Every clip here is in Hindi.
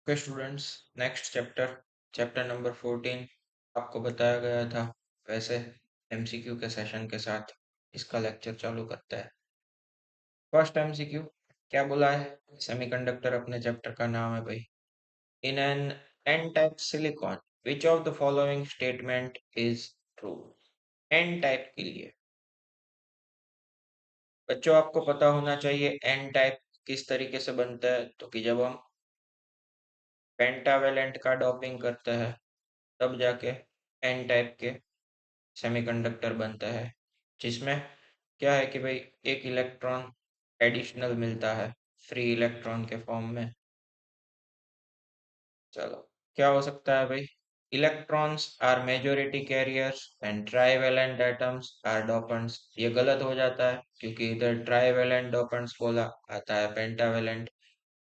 Okay students, next chapter chapter number 14 आपको बताया गया था। वैसे एमसीक्यू के सेशन के साथ इसका लेक्चर चालू करता है। फर्स्ट एमसीक्यू क्या बोला है? सेमीकंडक्टर अपने चैप्टर का नाम है भाई। In N N type silicon which of the following statement is true? N type के लिए बच्चों आपको पता होना चाहिए एन टाइप किस तरीके से बनता है। तो कि जब हम पेंटावेलेंट का डॉपिंग करते हैं तब जाके एन टाइप के सेमीकंडक्टर बनता है, जिसमें क्या है कि भाई एक इलेक्ट्रॉन एडिशनल मिलता है फ्री इलेक्ट्रॉन के फॉर्म में। चलो, क्या हो सकता है भाई? Electrons are majority carriers and trivalent atoms are dopants. ये गलत हो जाता है क्योंकि इधर ट्राइवेलेंट डोपेंट्स बोला आता है पेंटावेलेंट।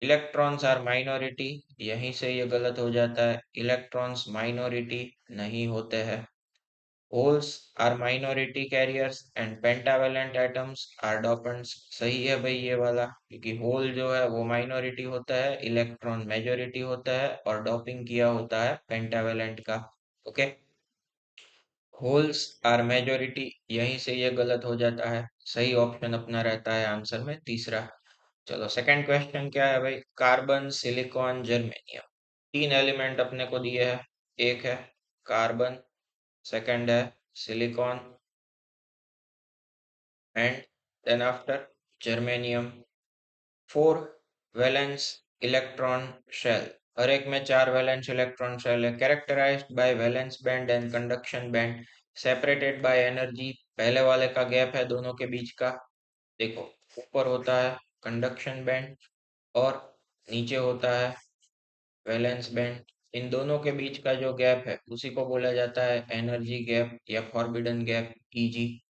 इलेक्ट्रॉन्स आर माइनॉरिटी, यहीं से ये गलत हो जाता है, इलेक्ट्रॉन्स माइनॉरिटी नहीं होते हैं। Holes are minority carriers and pentavalent atoms are dopants. सही है भाई ये वाला, क्योंकि होल जो है वो माइनॉरिटी होता है, इलेक्ट्रॉन मेजॉरिटी होता है और डोपिंग किया होता है पेंटावेलेंट का। ओके, होल्स आर मेजॉरिटी, यहीं से ये गलत हो जाता है। सही ऑप्शन अपना रहता है आंसर में तीसरा। चलो, सेकंड क्वेश्चन क्या है भाई? कार्बन, सिलिकॉन, जर्मेनियम, तीन एलिमेंट अपने को दिए हैं। एक है कार्बन, सेकंड है silicon and then after germanium. Four valence electron shell, हर एक में चार वैलेंस इलेक्ट्रॉन शेल है। Characterised by valence band and conduction band, separated by energy. पहले वाले का गैप है दोनों के बीच का, देखो ऊपर होता है कंडक्शन बैंड और नीचे होता है वैलेंस बैंड। इन दोनों के बीच का जो गैप है उसी को बोला जाता है एनर्जी गैप या forbidden gap, easy.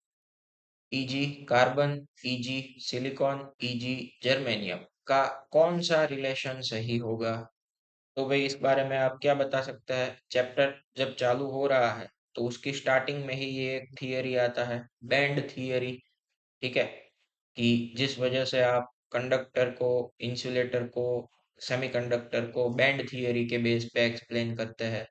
Easy carbon, easy silicon, easy germanium का कौन सा रिलेशन सही होगा? तो भाई इस बारे में आप क्या बता सकते हैं? चैप्टर जब चालू हो रहा है तो उसकी स्टार्टिंग में ही ये एक थियरी आता है, बैंड थियरी। ठीक है, कि जिस वजह से आप कंडक्टर को, इंसुलेटर को, सेमीकंडक्टर को बैंड थियरी के बेस पे एक्सप्लेन करते हैं।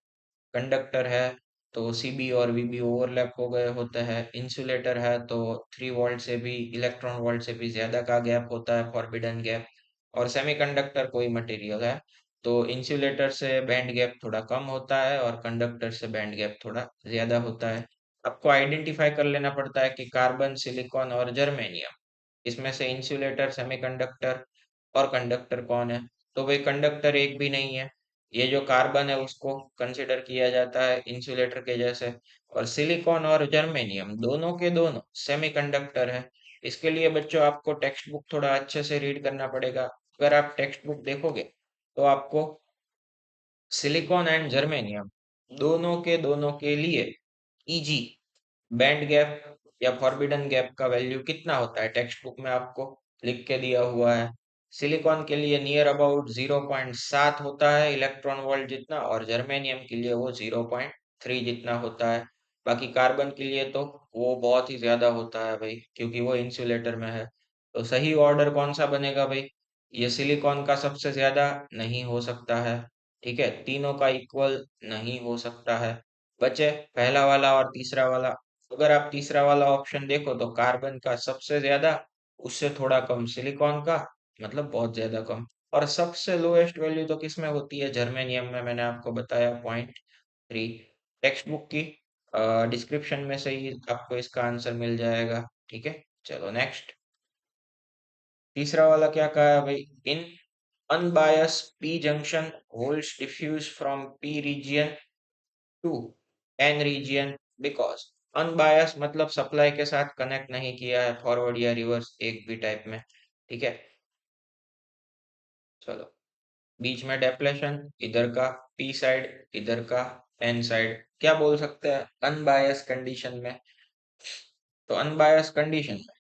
कंडक्टर है तो सीबी और वीबी ओवरलैप हो गए होते हैं। इंसुलेटर है तो 3 वोल्ट से भी, इलेक्ट्रॉन वोल्ट से भी ज्यादा का गैप होता है, फॉरबिडन गैप। और सेमीकंडक्टर कोई मटेरियल है तो इंसुलेटर से बैंड गैप थोड़ा कम होता है और कंडक्टर से बैंड गैप थोड़ा ज्यादा होता है। आपको आइडेंटिफाई कर लेना पड़ता है कि कार्बन, सिलिकॉन और जर्मेनियम, इसमें से इंसुलेटर, सेमीकंडक्टर और कंडक्टर कौन है? तो भाई कंडक्टर एक भी नहीं है। ये जो कार्बन है उसको कंसिडर किया जाता है इंसुलेटर के जैसे, और सिलिकॉन और जर्मेनियम दोनों के दोनों सेमीकंडक्टर है। इसके लिए बच्चों आपको टेक्स्ट बुक थोड़ा अच्छे से रीड करना पड़ेगा। अगर आप टेक्स्ट बुक देखोगे तो आपको सिलिकॉन एंड जर्मेनियम दोनों के लिए ईजी बैंड गैप या फॉरबिडन गैप का वैल्यू कितना होता है टेक्स्ट बुक में आपको लिख के दिया हुआ है। सिलिकॉन के लिए नियर अबाउट 0.7 होता है इलेक्ट्रॉन वोल्ट जितना, और जर्मेनियम के लिए वो 0.3 जितना होता है। बाकी कार्बन के लिए तो वो बहुत ही ज्यादा होता है भाई, क्योंकि वो इंसुलेटर में है। तो सही ऑर्डर कौन सा बनेगा भाई? ये सिलिकॉन का सबसे ज्यादा नहीं हो सकता है, ठीक है, तीनों का इक्वल नहीं हो सकता है। बचे पहला वाला और तीसरा वाला। अगर आप तीसरा वाला ऑप्शन देखो तो कार्बन का सबसे ज्यादा, उससे थोड़ा कम सिलिकॉन का, मतलब बहुत ज्यादा कम। और सबसे लोएस्ट वैल्यू तो किसमें होती है? जर्मेनियम में। मैंने आपको बताया 0.3। टेक्स्ट बुक की डिस्क्रिप्शन में से ही आपको इसका आंसर मिल जाएगा। ठीक है, चलो नेक्स्ट। तीसरा वाला क्या कहा है भाई? इन unbiased p junction holds diffuse from p region to n region because unbiased मतलब सप्लाई के साथ कनेक्ट नहीं किया है फॉरवर्ड या रिवर्स एक भी टाइप में। ठीक है, चलो, बीच में डेप्लेशन, इधर का p साइड, इधर का n साइड, क्या बोल सकते हैं अनबायस कंडीशन में? तो अनबायस कंडीशन में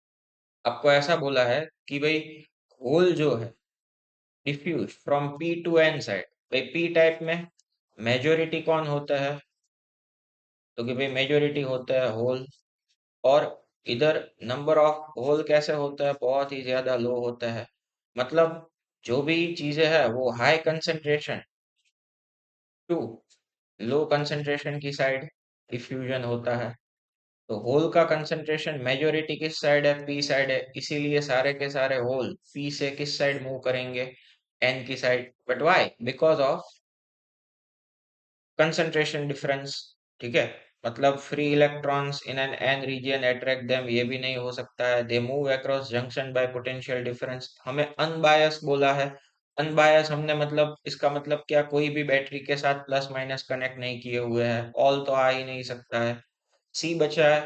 आपको ऐसा बोला है कि भाई होल जो है diffuse from p to n साइड। भाई p टाइप में मेजोरिटी कौन होता है? तो कि भाई मेजोरिटी होता है होल। और इधर नंबर ऑफ होल कैसे होता है? बहुत ही ज्यादा लो होता है। मतलब जो भी चीजें है वो high concentration to, low concentration की साइड डिफ्यूजन होता है। तो होल का कंसंट्रेशन मेजोरिटी किस साइड है, पी साइड है, इसीलिए सारे के सारे होल पी से किस साइड मूव करेंगे, एन की side. But why, because of concentration difference. ठीक है, मतलब free electrons in N N region attract them, ये भी नहीं हो सकता है। They move across junction by potential difference. हमें अनबायस बोला है। अनबायस हमने मतलब इसका मतलब क्या, कोई भी बैटरी के साथ प्लस माइनस कनेक्ट नहीं किए हुए हैं, ऑल तो आ ही नहीं सकता है। सी बचा है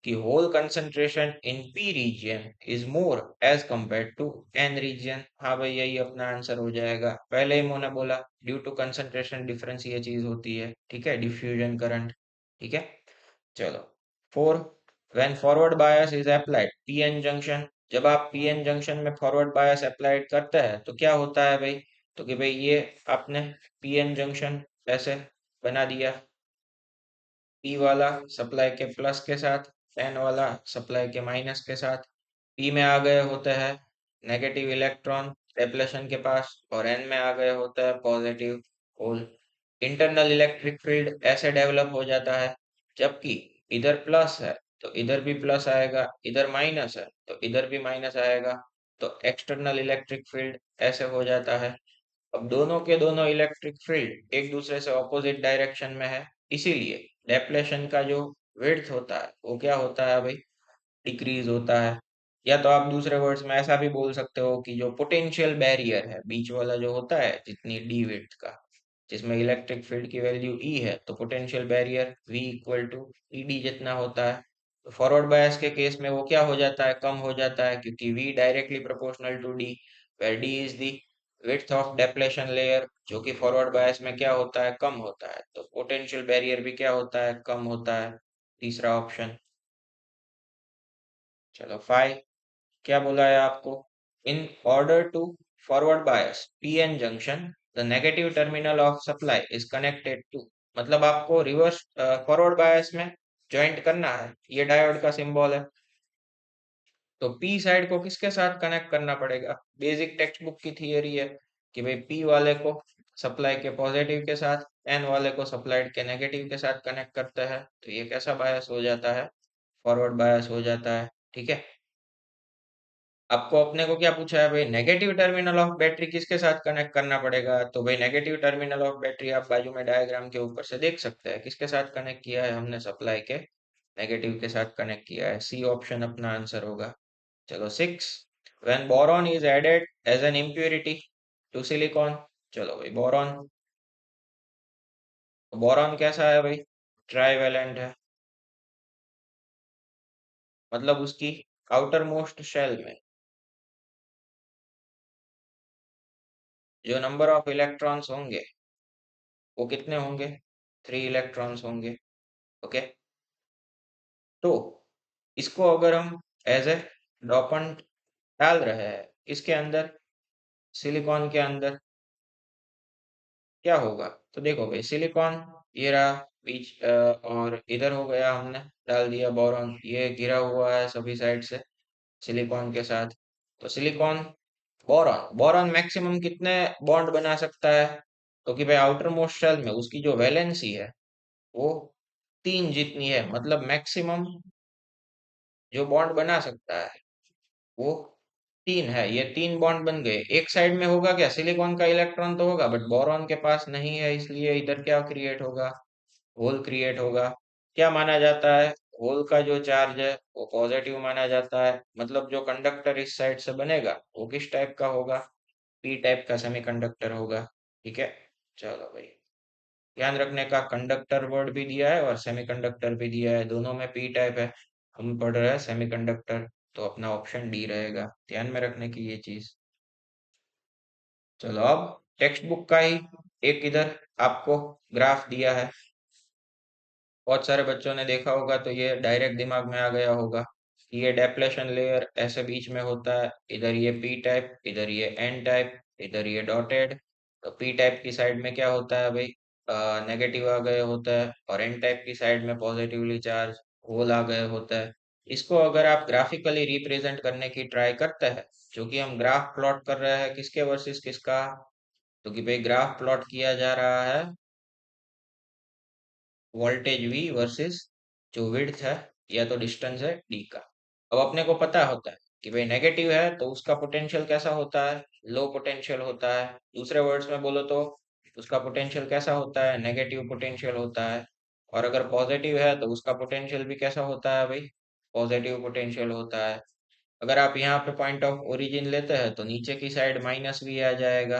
कि hole concentration in P region is more as compare to N region. हाँ भाई, यही अपना आंसर हो जाएगा। पहले ही मैंने बोला ड्यू टू कंसंट्रेशन डिफरेंस ये चीज होती है। ठीक है, डिफ्यूजन करंट। ठीक है, चलो। Four, when forward bias is applied PN junction. जब आप पीएन जंक्शन में फॉरवर्ड बायस अप्लाइड करते हैं तो क्या होता है भाई, तो कि भाई ये आपने पीएन जंक्शन ऐसे बना दिया, पी वाला सप्लाई के प्लस के साथ, एन वाला सप्लाई के माइनस के साथ। पी में आ गए होते हैं नेगेटिव इलेक्ट्रॉन डेप्लेशन के पास, और एन में आ गए होता है positive hole. Internal electric field ऐसे डेवलप हो जाता है, जबकि इधर प्लस है तो इधर भी प्लस आएगा, इधर माइनस है तो इधर भी माइनस आएगा। तो एक्सटर्नल इलेक्ट्रिक फील्ड ऐसे हो जाता है। अब दोनों के दोनों इलेक्ट्रिक फील्ड एक दूसरे से ऑपोजिट डायरेक्शन में है, इसीलिए डेप्लेशन का जो विड्थ होता है वो क्या होता है भाई, डिक्रीज होता है। या तो आप दूसरे वर्ड्स में ऐसा भी बोल सकते हो कि जो पोटेंशियल बैरियर है बीच वाला जो होता है, जितनी डी विड्थ का, जिसमें इलेक्ट्रिक फील्ड की वैल्यू ई है, तो potential barrier V equal to E D जितना होता है। तो फॉरवर्ड बायस के केस में वो क्या हो जाता है, कम हो जाता है, क्योंकि V directly proportional to D, where D is the width of depletion layer, जो कि फॉरवर्ड बायस में क्या होता है, कम होता है। तो पोटेंशियल बैरियर भी क्या होता है, कम होता है। तीसरा ऑप्शन। चलो फाइव, क्या बोला है आपको, in order to forward bias PN junction the negative terminal of supply is connected to. मतलब आपको रिवर्स फॉरवर्ड बायस में ज्वाइंट करना है, ये डायोड का सिंबल है। तो पी साइड को किसके साथ कनेक्ट करना पड़ेगा, बेसिक टेक्स्ट बुक की थियरी है कि भाई पी वाले को सप्लाई के पॉजिटिव के साथ, एन वाले को सप्लाइड के नेगेटिव के साथ कनेक्ट करता है, तो ये कैसा बायस हो जाता है, फॉरवर्ड बायस हो जाता है। ठीक है, आपको अपने को क्या पूछा है भाई, नेगेटिव टर्मिनल ऑफ बैटरी किसके साथ कनेक्ट करना पड़ेगा, तो भाई नेगेटिव टर्मिनल ऑफ बैटरी आप बाजू में डायग्राम के ऊपर से देख सकते हैं, किसके साथ कनेक्ट किया है हमने, सप्लाई के नेगेटिव के साथ कनेक्ट किया है। सी ऑप्शन अपना आंसर होगा। चलो six, when boron is added as an impurity to silicon. चलो भाई बोरॉन, बोरॉन कैसा है भाई, ट्राईवेलेंट है, मतलब उसकी आउटर मोस्ट शेल में जो नंबर ऑफ इलेक्ट्रॉन्स होंगे वो कितने होंगे, थ्री इलेक्ट्रॉन्स होंगे। ओके, तो इसको अगर हम एज ए डोपेंट डाल रहे हैं इसके अंदर, सिलिकॉन के अंदर, क्या होगा, तो देखो भाई सिलिकॉन ये रहा बीच, और इधर हो गया, हमने डाल दिया बोरॉन, ये घिरा हुआ है सभी साइड से सिलिकॉन के साथ। तो सिलिकॉन, बोरॉन, बोरॉन मैक्सिमम कितने बॉन्ड बना सकता है, तो कि भाई आउटर मोस्ट शेल में उसकी जो वैलेंसी है वो तीन जितनी है, मतलब मैक्सिमम जो बॉन्ड बना सकता है वो तीन है। ये तीन बॉन्ड बन गए, एक साइड में होगा क्या, सिलिकॉन का इलेक्ट्रॉन तो होगा, बट बोरॉन के पास नहीं है, इसलिए इधर क्या क्रिएट होगा, होल क्रिएट होगा। क्या माना जाता है, होल का जो चार्ज है वो पॉजिटिव माना जाता है, मतलब जो कंडक्टर इस साइड से बनेगा वो किस टाइप का होगा, पी टाइप का सेमीकंडक्टर होगा। ठीक है, चलो भाई, ध्यान रखने का, कंडक्टर वर्ड भी दिया है और सेमीकंडक्टर भी दिया है, दोनों में पी टाइप है, हम पढ़ रहे हैं सेमीकंडक्टर, तो अपना ऑप्शन डी रहेगा, ध्यान में रखने की ये चीज। चलो अब टेक्स्ट बुक का ही एक इधर आपको ग्राफ दिया है, बहुत सारे बच्चों ने देखा होगा, तो ये डायरेक्ट दिमाग में आ गया होगा कि ये डेप्लेशन लेयर ऐसे बीच में होता है, इधर ये पी टाइप, इधर ये एन टाइप, इधर ये डॉटेड। तो पी टाइप की साइड में क्या होता है भाई, नेगेटिव आ गए होता है, और एन टाइप की साइड में पॉजिटिवली चार्ज होल आ गए होता है। इसको अगर आप ग्राफिकली रिप्रेजेंट करने की ट्राई करते हैं, जो कि हम ग्राफ प्लॉट कर रहे हैं किसके वर्सेस किसका, तो कि भाई ग्राफ प्लॉट किया जा रहा है वोल्टेज V वर्सेस जो विड्थ है या तो डिस्टेंस है D का। अब अपने को पता होता है कि भाई नेगेटिव है तो उसका पोटेंशियल कैसा होता है, लो पोटेंशियल होता है। दूसरे वर्ड्स में बोलो तो उसका पोटेंशियल कैसा होता है, नेगेटिव पोटेंशियल होता है। और अगर पॉजिटिव है तो उसका पोटेंशियल भी कैसा होता है भाई, पॉजिटिव पोटेंशियल होता है। अगर आप यहाँ पे पॉइंट ऑफ ओरिजिन लेते हैं तो नीचे की साइड माइनस भी आ जाएगा।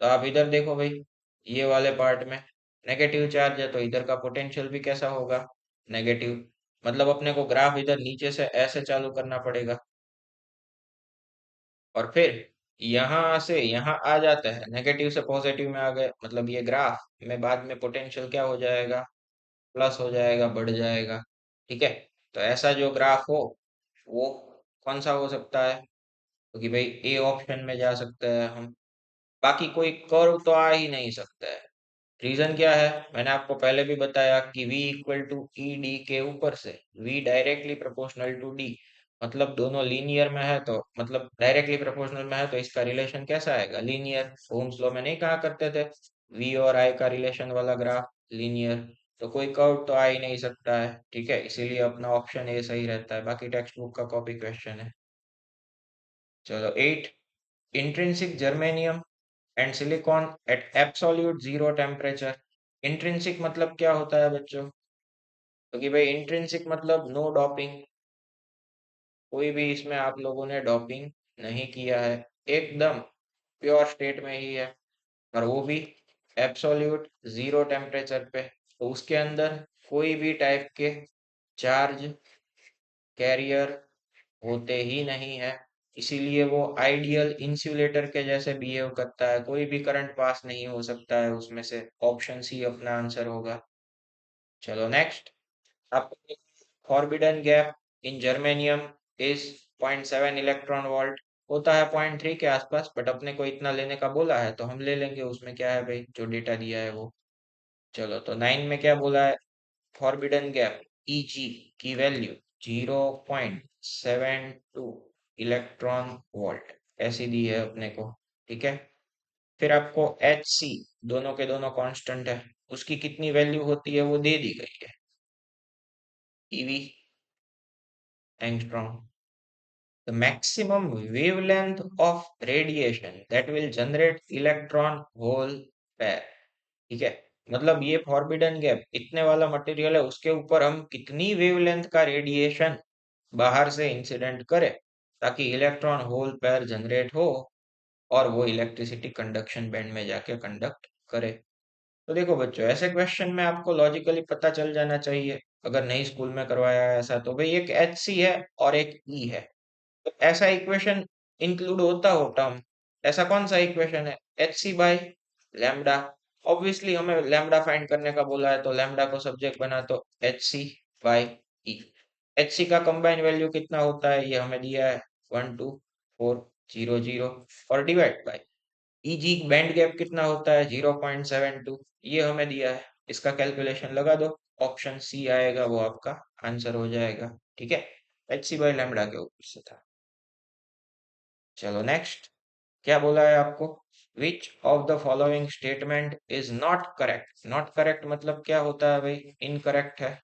तो आप इधर देखो भाई, ये वाले पार्ट में नेगेटिव चार्ज है तो इधर का पोटेंशियल भी कैसा होगा, नेगेटिव। मतलब अपने को ग्राफ इधर नीचे से ऐसे चालू करना पड़ेगा और फिर यहाँ से यहाँ आ जाता है, नेगेटिव से पॉजिटिव में आ गए, मतलब ये ग्राफ में बाद में पोटेंशियल क्या हो जाएगा, प्लस हो जाएगा, बढ़ जाएगा। ठीक है, तो ऐसा जो ग्राफ हो वो कौन सा हो सकता है, क्योंकि भाई ए ऑप्शन में जा सकते हैं हम। बाकी कोई कर्व तो आ ही नहीं सकता है। रीजन क्या है, मैंने आपको पहले भी बताया कि v equal to E D के ऊपर से v directly proportional to d, मतलब दोनों लीनियर में है तो मतलब डायरेक्टली प्रोपोर्शनल में है तो इसका रिलेशन कैसा आएगा, लीनियर। ओम्स लॉ में नहीं कहा करते थे v और i का रिलेशन वाला ग्राफ लीनियर। तो कोई कर्व तो आ ही नहीं सकता है, ठीक है, इसीलिए अपना ऑप्शन ए सही रहता है। बाकी टेक्स्ट बुक का कॉपी क्वेश्चन है। चलो 8, intrinsic germanium and silicon at absolute zero temperature. Intrinsic मतलब क्या होता है बच्चों, क्योंकि भाई इंट्रिंसिक मतलब नो डॉपिंग, कोई भी इसमें आप लोगों ने डॉपिंग नहीं किया है, एकदम प्योर स्टेट में ही है, और वो भी एब्सोल्यूट जीरो टेम्परेचर पे। तो उसके अंदर कोई भी टाइप के चार्ज कैरियर होते ही नहीं है, इसीलिए वो आइडियल इंसुलेटर के जैसे बिहेव करता है, कोई भी करंट पास नहीं हो सकता है उसमें से। ऑप्शन सी अपना आंसर होगा। चलो नेक्स्ट, आपको forbidden gap in germanium is 0.7 electron volt, होता है 0.3 के आसपास, बट अपने को इतना लेने का बोला है तो हम ले लेंगे, उसमें क्या है भाई, जो डेटा दिया है वो। चलो तो 9 में क्या बोला है, फॉरबिडन गैप Eg की वैल्यू 0.72 इलेक्ट्रॉन वोल्ट ऐसी दी है अपने को। ठीक है, फिर आपको Hc, दोनों के दोनों कांस्टेंट है, उसकी कितनी वैल्यू होती है वो दे दी गई है, eV angstrom. The maximum wavelength of radiation that will generate electron hole pair। ठीक है, मतलब ये फॉरबिडन गैप इतने वाला मटेरियल है, उसके ऊपर हम कितनी वेवलेंथ का रेडिएशन बाहर से इंसिडेंट करें ताकि इलेक्ट्रॉन होल पेयर जनरेट हो और वो इलेक्ट्रिसिटी कंडक्शन बैंड में जाके कंडक्ट करे। तो देखो बच्चों, ऐसे क्वेश्चन में आपको लॉजिकली पता चल जाना चाहिए, अगर नहीं स्कूल में करवाया है ऐसा, तो भाई एक एच सी है और एक ई है, तो ऐसा इक्वेशन इंक्लूड होता हो टर्म। ऐसा कौन सा इक्वेशन है, H C by lambda. Obviously हमें लैम्डा फाइंड करने का बोला है तो लैम्डा को सब्जेक्ट बना तो H C by E. H C का कंबाइन वैल्यू कितना होता है ये हमें दिया है 12400, और divide by easy band gap कितना होता है 0.72, ये हमें दिया है। इसका कैलकुलेशन लगा दो, ऑप्शन सी आएगा, वो आपका आंसर हो जाएगा। ठीक है, एच सी बाई लैम्डा के ऊपर से था। चलो नेक्स्ट, क्या बोला है आपको, विच of the following statement is not correct. Not correct मतलब क्या होता है भाई, इनकरेक्ट है।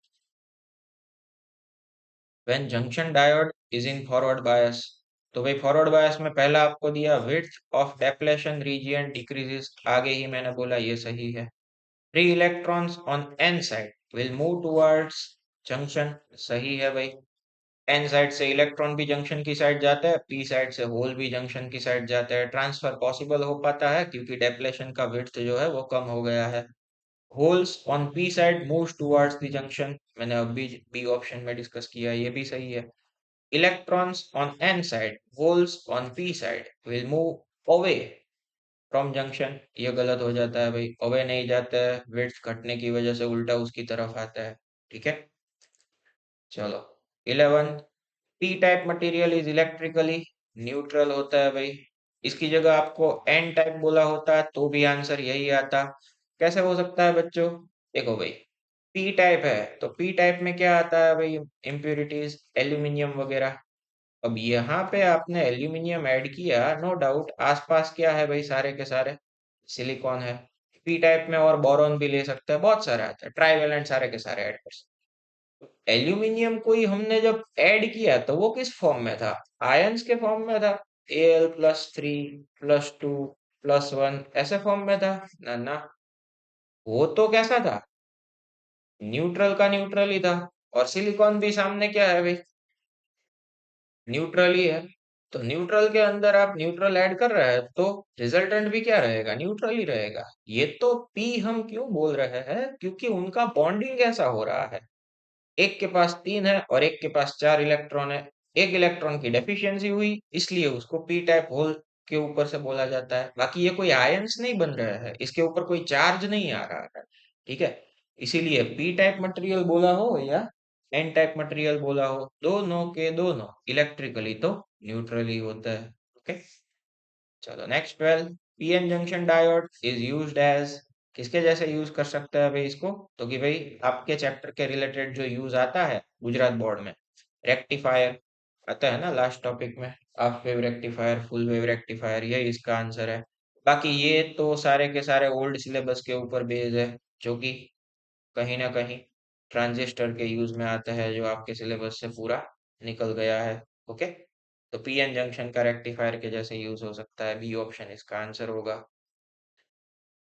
When junction diode is in forward bias, तो भाई फॉरवर्ड बायस में पहला आपको दिया width of depletion region decreases, आगे ही मैंने बोला ये सही है। Free electrons on N side will move towards junction, सही है भाई। एन साइड से इलेक्ट्रॉन भी जंक्शन की साइड जाता है, पी साइड से होल भी जंक्शन की साइड जाता है, ट्रांसफर पॉसिबल हो पाता है क्योंकि डेप्लेशन का विड्थ जो है वो कम हो गया है। Holes on P side moves towards the junction, मैंने अभी बी ऑप्शन में डिस्कस किया, ये भी सही है। Electrons on N side, holes on P side will move away from junction, ये गलत हो जाता है भाई, अवे नहीं जाता है, विड्थ घटने की वजह से उल्टा उसकी तरफ आता है। ठीक है, चलो 11, P type material is electrically neutral होता है भाई। इसकी जगह आपको एन टाइप बोला होता है तो भी आंसर यही आता। कैसे हो सकता है बच्चों, देखो भाई, पी टाइप है तो पी टाइप में क्या आता है भाई, इम्प्योरिटीज, एल्यूमिनियम वगैरह। अब यहाँ पे आपने एल्यूमिनियम ऐड किया, नो डाउट, आसपास क्या है भाई, सारे के सारे सिलिकॉन है। पी टाइप में और बोरॉन भी ले सकते हैं, बहुत सारे आते हैं, ट्राईवेलेंट सारे के सारे ऐड कर सकते हैं। एल्यूमिनियम कोई हमने जब ऐड किया तो वो किस फॉर्म में था? आयंस के फॉर्म में था, Al+3+2+1 ऐसे फॉर्म में था ना ना। वो तो कैसा था, न्यूट्रल का न्यूट्रल ही था। और सिलिकॉन भी सामने क्या है भाई, न्यूट्रल ही है। तो न्यूट्रल के अंदर आप न्यूट्रल ऐड कर रहे हैं तो रिजल्टेंट भी क्या रहेगा, न्यूट्रल ही रहेगा। ये तो पी हम क्यों बोल रहे हैं, क्योंकि उनका बॉन्डिंग ऐसा हो रहा है, एक के पास 3 है और एक के पास 4 इलेक्ट्रॉन है, एक इलेक्ट्रॉन की डेफिशिएंसी हुई, इसलिए उसको पी टाइप होल के ऊपर से बोला जाता है। बाकी ये कोई आयंस नहीं बन रहा है, इसके ऊपर कोई चार्ज नहीं आ रहा है, ठीक है। इसीलिए पी टाइप मटेरियल बोला हो या एन टाइप मटेरियल बोला हो, दोनों के दोनों इलेक्ट्रिकली तो न्यूट्रल ही होता है। ओके, चलो next 12, PN junction diode is used as, किसके जैसे यूज कर सकते हैं भाई इसको, तो कि भाई आपके चैप्टर के रिलेटेड जो यूज आता है गुजरात बोर्ड में, रेक्टिफायर आता है ना लास्ट टॉपिक में, half wave rectifier, full wave rectifier, यही इसका आंसर है। बाकी ये तो सारे के सारे ओल्ड सिलेबस के ऊपर बेस्ड है, जो कि कहीं ना कहीं ट्रांजिस्टर के यूज में आता है, जो आपके सिलेबस से पूरा निकल गया है। ओके, तो पीएन जंक्शन का रेक्टिफायर के जैसे यूज हो सकता है, बी ऑप्शन इसका आंसर होगा।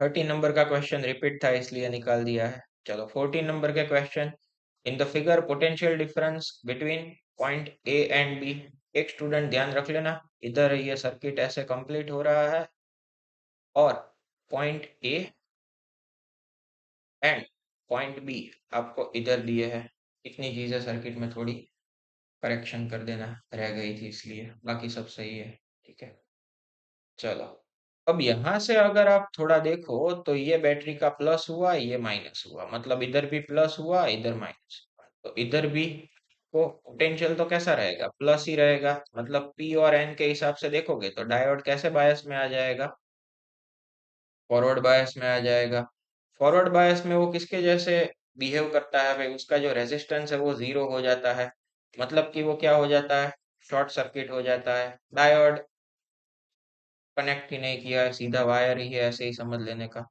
13 नंबर का क्वेश्चन रिपीट था इसलिए निकाल दिया है। चलो 14 नंबर के question, in the figure potential difference between point A and B. एक स्टूडेंट ध्यान रख लेना, इधर ये सर्किट ऐसे कंप्लीट हो रहा है और point A and point B आपको इधर दिए है। इतनी चीजें सर्किट में थोड़ी करेक्शन कर देना रह गई थी, इसलिए बाकी सब सही है, ठीक है। चलो, अब यहाँ से अगर आप थोड़ा देखो तो ये बैटरी का प्लस हुआ, ये माइनस हुआ, मतलब इधर भी प्लस हुआ, इधर माइनस हुआ, तो इधर भी को पोटेंशियल तो कैसा रहेगा, प्लस ही रहेगा। मतलब पी और एन के हिसाब से देखोगे तो डायोड कैसे बायस में आ जाएगा, फॉरवर्ड बायस में आ जाएगा। फॉरवर्ड बायस में वो किसके जैसे बिहेव करता है भाई, उसका जो रेजिस्टेंस है वो जीरो हो जाता है, मतलब कि वो क्या हो जाता है, शॉर्ट सर्किट हो जाता है। डायोड कनेक्ट ही नहीं किया है, सीधा वायर ही है, ऐसे ही समझ लेने का,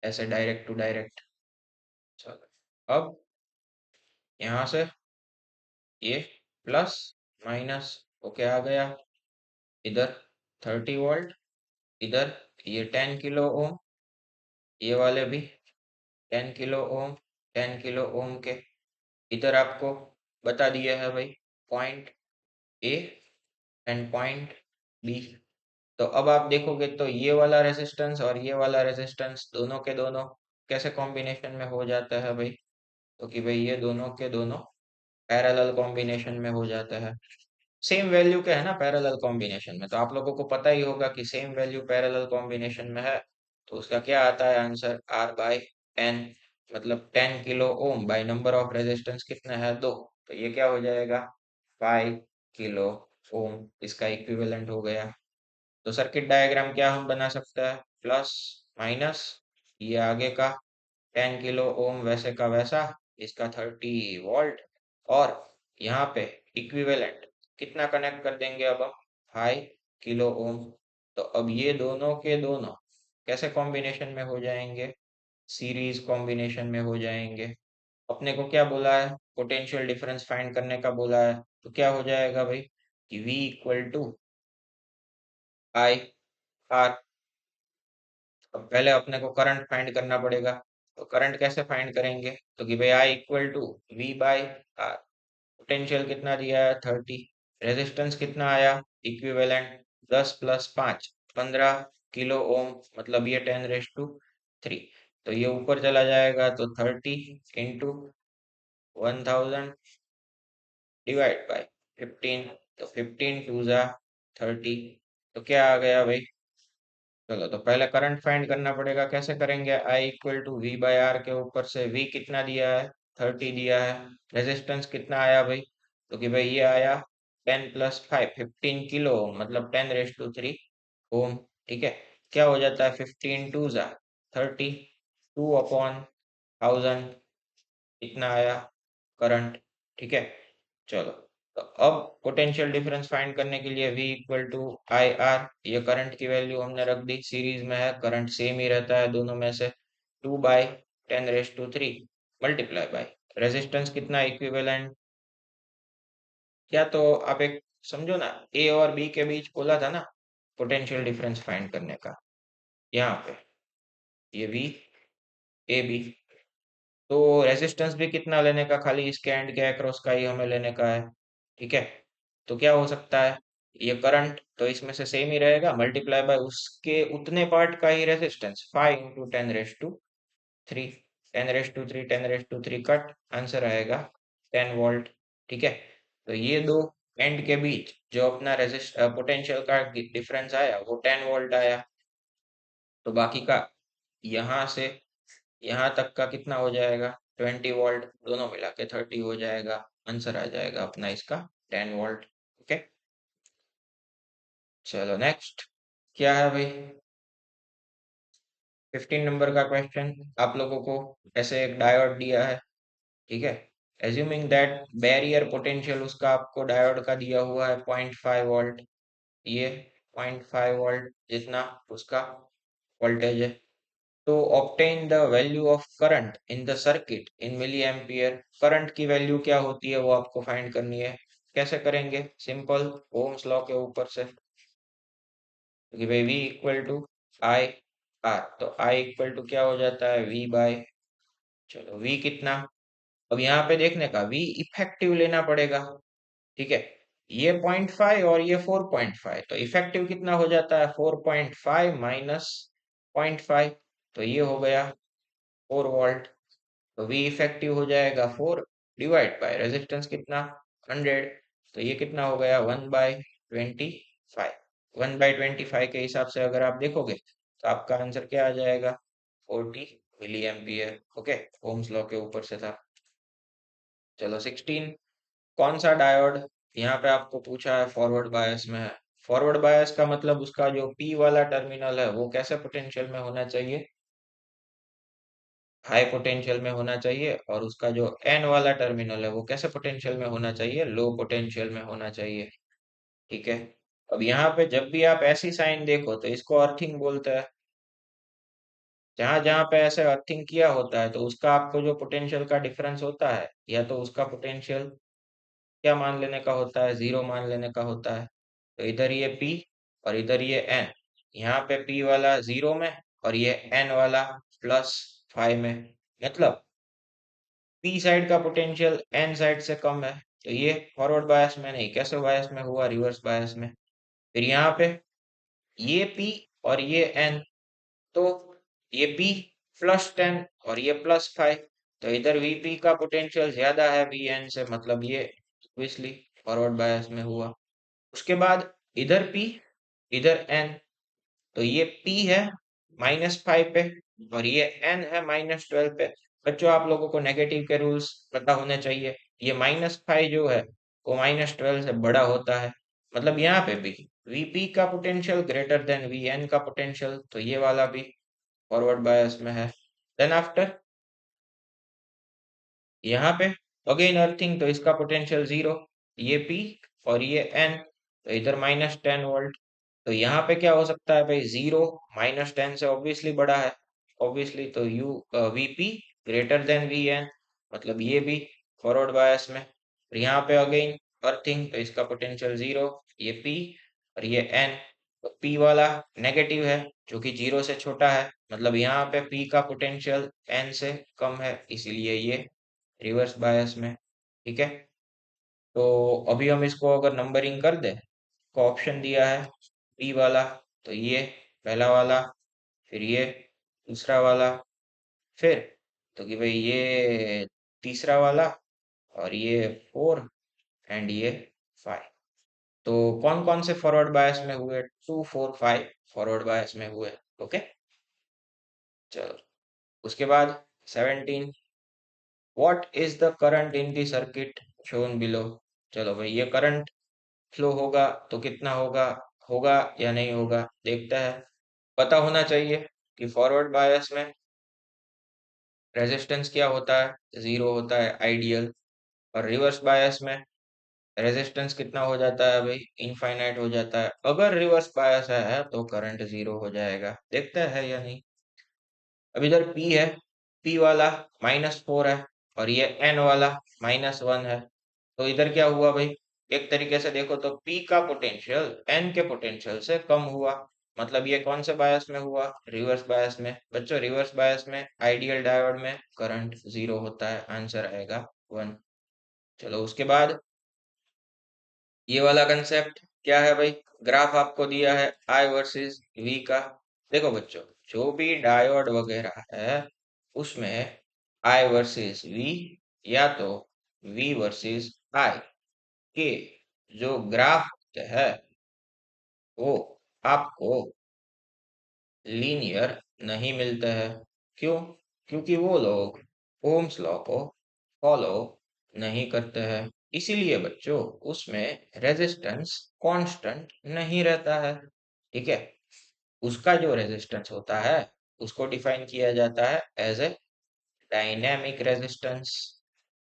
ऐसे डायरेक्ट टू डायरेक्ट। चलो, अब यहाँ से ये प्लस माइनस ओके आ गया, इधर 30 वोल्ट, इधर ये 10 किलो ओम, ये वाले भी 10 किलो ओम, 10 किलो ओम के इधर आपको बता दिया है भाई point A and point B. तो अब आप देखोगे तो ये वाला रेजिस्टेंस और ये वाला रेजिस्टेंस दोनों के दोनों कैसे कॉम्बिनेशन में हो जाता है भाई, तो कि भाई ये दोनों के दोनों पैरेलल कॉम्बिनेशन में हो जाता है। सेम वैल्यू के है ना पैरेलल कॉम्बिनेशन में, तो आप लोगों को पता ही होगा कि सेम वैल्यू पैरेलल कॉम्बिनेशन में है तो उसका क्या आता है आंसर, आर बाई एन, मतलब 10 kilo ohm by number of resistance कितने हैं, दो, तो ये क्या हो जाएगा 5 किलो ओम, इसका इक्विवेलेंट हो गया। तो सर्किट डायग्राम क्या हम बना सकते हैं, प्लस माइनस, ये आगे का 10 किलो ओम वैसे का वैसा, इसका 30 वोल्ट, और यहाँ पे इक्विवेलेंट कितना कनेक्ट कर देंगे अब हम, 5 किलो ओम। तो अब ये दोनों के दोनों कैसे कॉम्बिनेशन में हो जाएंगे, सीरीज कॉम्बिनेशन में हो जाएंगे। अपने को क्या बोला है, पोटेंशियल डिफरेंस फाइंड करने का बोला है, तो क्या हो जाएगा भाई कि V equal to I R. अब पहले अपने को करंट फाइंड करना पड़ेगा, तो करंट कैसे फाइंड करेंगे, तो कि भाई I equal to V by R. Potential कितना दिया है 30, रेजिस्टेंस कितना आया इक्विवेलेंट 10 + 5 15 किलो ओम, मतलब ये 10⁻³ तो ये ऊपर चला जाएगा, तो 30 × 1000 डिवाइड बाई 15, तो 15 × 2 = 30, तो क्या आ गया भाई। चलो, तो पहले करंट फाइंड करना पड़ेगा, कैसे करेंगे, I equal to V by R के ऊपर से वी कितना दिया है 30 दिया है, रेजिस्टेंस कितना आया भाई, तो कि भाई ये आया 10 + 5 15 किलो ओम, मतलब 10⁻³ ओम, ठीक है। क्या हो जाता है 15 × 2 = 30, 2/1000 इतना आया करंट, ठीक है। चलो, तो अब पोटेंशियल डिफरेंस फाइंड करने के लिए V equal to I R, ये करंट की वैल्यू हमने रख दी, सीरीज में है, करंट सेम ही रहता है दोनों में से, 2/10⁻³ मल्टीप्लाई बाय रेजिस्टेंस कितना इक्विवेलेंट, या तो आप एक समझो ना, ए और बी के बीच बोला था ना पोटेंशियल डिफरेंस फाइंड करने का, यहाँ पे ये V ए बी, तो रेजिस्टेंस भी कितना लेने का, खाली इसके एंड के अक्रॉस का ही हमें लेने का है, ठीक है। तो क्या हो सकता है, ये करंट तो इसमें से सेम ही रहेगा, मल्टीप्लाई बाय उसके उतने पार्ट का ही रेजिस्टेंस, 5 × 10⁻³ 10⁻³ 10⁻³ कट, आंसर आएगा 10 वोल्ट, ठीक है। तो ये दो एंड के बीच जो अपना रेजिस्ट पोटेंशियल का डिफरेंस आया वो 10 वोल्ट आया, तो बाकी का यहाँ से यहाँ तक का कितना हो जाएगा, 20 वोल्ट, दोनों मिला के 30 हो जाएगा, आंसर आ जाएगा अपना इसका 10 वोल्ट, ओके। चलो नेक्स्ट क्या है भाई, 15 नंबर का क्वेश्चन आप लोगों को, ऐसे एक डायोड दिया है, ठीक है। एज्यूमिंग दैट बैरियर पोटेंशियल उसका आपको डायोड का दिया हुआ है 0.5 वोल्ट, ये 0.5 वोल्ट जितना उसका वोल्टेज है, तो obtain the value of current in the circuit in milliampere, current की वैल्यू क्या होती है वो आपको फाइंड करनी है, कैसे करेंगे, सिंपल, ओम्स लॉ के ऊपर से, क्योंकि भाई V equal to I R, तो I इक्वल टू क्या हो जाता है, V बाय, चलो V कितना, अब यहाँ पे देखने का V इफेक्टिव लेना पड़ेगा, ठीक है। ये 0.5 और ये 4.5, तो इफेक्टिव कितना हो जाता है, 4.5 माइनस 0.5, तो ये हो गया 4 वोल्ट, तो V इफेक्टिव हो जाएगा 4 डिवाइड बाय रेजिस्टेंस कितना, 100, तो ये कितना हो गया, 1/25, 1/25 के हिसाब से अगर आप देखोगे तो आपका आंसर क्या आ जाएगा, 40 milliampere, okay, Ohm's law के ऊपर से था। चलो 16, कौन सा डायोड, यहाँ पे आपको पूछा है फॉरवर्ड बायस में है, फॉरवर्ड बायस का मतलब उसका जो P वाला टर्मिनल है वो कैसे पोटेंशियल में होना चाहिए, हाई पोटेंशियल में होना चाहिए, और उसका जो N वाला टर्मिनल है वो कैसे पोटेंशियल में होना चाहिए, लो पोटेंशियल में होना चाहिए, ठीक है। अब यहाँ पे जब भी आप ऐसी साइन देखो तो इसको अर्थिंग बोलते हैं, जहां जहां पे ऐसे अर्थिंग किया होता है तो उसका आपको जो पोटेंशियल का डिफरेंस होता है, या तो उसका पोटेंशियल क्या मान लेने का होता है, 0 मान लेने का होता है, तो इधर ये P और इधर ये N, यहाँ पे P वाला 0 में और ये N वाला +5 में, मतलब P साइड का पोटेंशियल N साइड से कम है, तो ये फॉरवर्ड बायस में नहीं, कैसे बायस में हुआ, रिवर्स बायस में। फिर यहाँ पे ये P और ये N, तो ये P +10 और ये +5, तो इधर VP का पोटेंशियल ज्यादा है VN से, मतलब ये ऑब्वियसली फॉरवर्ड बायस में हुआ। उसके बाद इधर P इधर N, तो ये P है -5 पे और ये N है -12 पे। बच्चों आप लोगों को नेगेटिव के रूल्स पता होने चाहिए, ये -5 जो है वो -12 से बड़ा होता है, मतलब यहाँ पे भी VP का पोटेंशियल ग्रेटर देन VN का पोटेंशियल, तो ये वाला भी फॉरवर्ड बायस में है। देन आफ्टर यहाँ पे अगेन अर्थिंग, तो इसका पोटेंशियल 0, ये P और ये N, तो इधर -10 वोल्ट, तो यहाँ पे क्या हो सकता है भाई, 0 -10 से ऑब्वियसली बड़ा है, ऑब्वियसली, तो VP ग्रेटर देन VN, मतलब ये भी फॉरवर्ड बायस में। और यहाँ पे अगेन अर्थिंग, तो इसका पोटेंशियल 0, ये P और ये N, तो P वाला नेगेटिव है जो कि 0 से छोटा है, मतलब यहाँ पे P का पोटेंशियल N से कम है, इसीलिए ये रिवर्स बायस में, ठीक है। तो अभी हम इसको अगर नंबरिंग कर दे, को ऑप्शन दिया है बी वाला, तो ये पहला वाला, फिर ये दूसरा वाला, फिर तो कि भाई ये तीसरा वाला, और ये 4 एंड ये 5, तो कौन कौन से फॉरवर्ड बायस में हुए, 2 4 5 फॉरवर्ड बायस में हुए, ओके। चलो उसके बाद 17, what is the current in the circuit shown below, चलो भाई ये करंट फ्लो होगा तो कितना होगा, होगा या नहीं होगा, देखते हैं। पता होना चाहिए कि फॉरवर्ड बायस में रेजिस्टेंस क्या होता है, 0 होता है आइडियल, और रिवर्स बायस में रेजिस्टेंस कितना हो जाता है भाई, इनफाइनाइट हो जाता है। अगर रिवर्स बायस है तो करंट जीरो हो जाएगा। देखते हैं या नहीं। अब इधर P है, P वाला -4 है और ये N वाला -1 है। तो इधर क्या हुआ भाई, एक तरीके से देखो तो P का पोटेंशियल N के पोटेंशियल से कम हुआ। मतलब ये कौन से बायस में हुआ, रिवर्स बायस में। बच्चों रिवर्स बायस में आइडियल डायोड में करंट जीरो होता है, आंसर आएगा 1। चलो उसके बाद ये वाला कंसेप्ट क्या है भाई, ग्राफ आपको दिया है I वर्सेस V का। देखो बच्चों, जो भी डायोड वगैरह है उसमें I वर्सेस V या तो V वर्सेस I के जो ग्राफ होते हैं वो आपको लीनियर नहीं मिलते हैं। क्यों? क्योंकि वो लोग ओम्स लॉ को फॉलो नहीं करते हैं। इसीलिए बच्चों उसमें रेजिस्टेंस कांस्टेंट नहीं रहता है। ठीक है, उसका जो रेजिस्टेंस होता है उसको डिफाइन किया जाता है एज ए डायनेमिक रेजिस्टेंस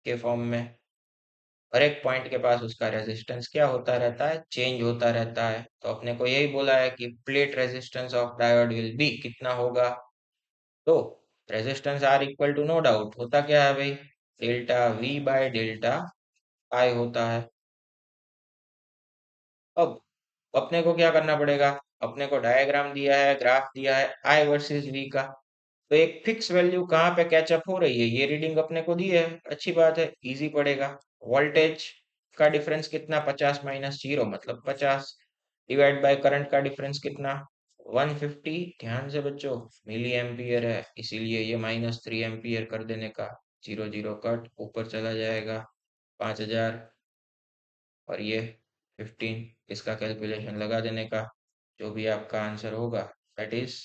के फॉर्म में। हर एक पॉइंट के पास उसका रेजिस्टेंस क्या होता रहता है, चेंज होता रहता है। तो अपने को यही बोला है कि plate resistance of diode will be कितना होगा। तो resistance R equal to no doubt होता क्या है भाई, delta V by delta I होता है। अब अपने को क्या करना पड़ेगा, अपने को डायग्राम दिया है, ग्राफ दिया है आई वर्सेस वी का। तो एक फिक्स वैल्यू कहाँ पे कैचअप हो रही है, ये रीडिंग अपने को दी है, अच्छी बात है, इजी पड़ेगा। वोल्टेज का डिफरेंस कितना, 50 माइनस जीरो मतलब 50, डिवाइड बाय करंट का डिफरेंस कितना, 150। ध्यान से बच्चों मिली एम्पियर है, इसीलिए ये -3 एम्पियर कर देने का, जीरो जीरो कट ऊपर चला जाएगा 5000 और ये 15। इसका कैलकुलेशन लगा देने का, जो भी आपका आंसर होगा दैट इज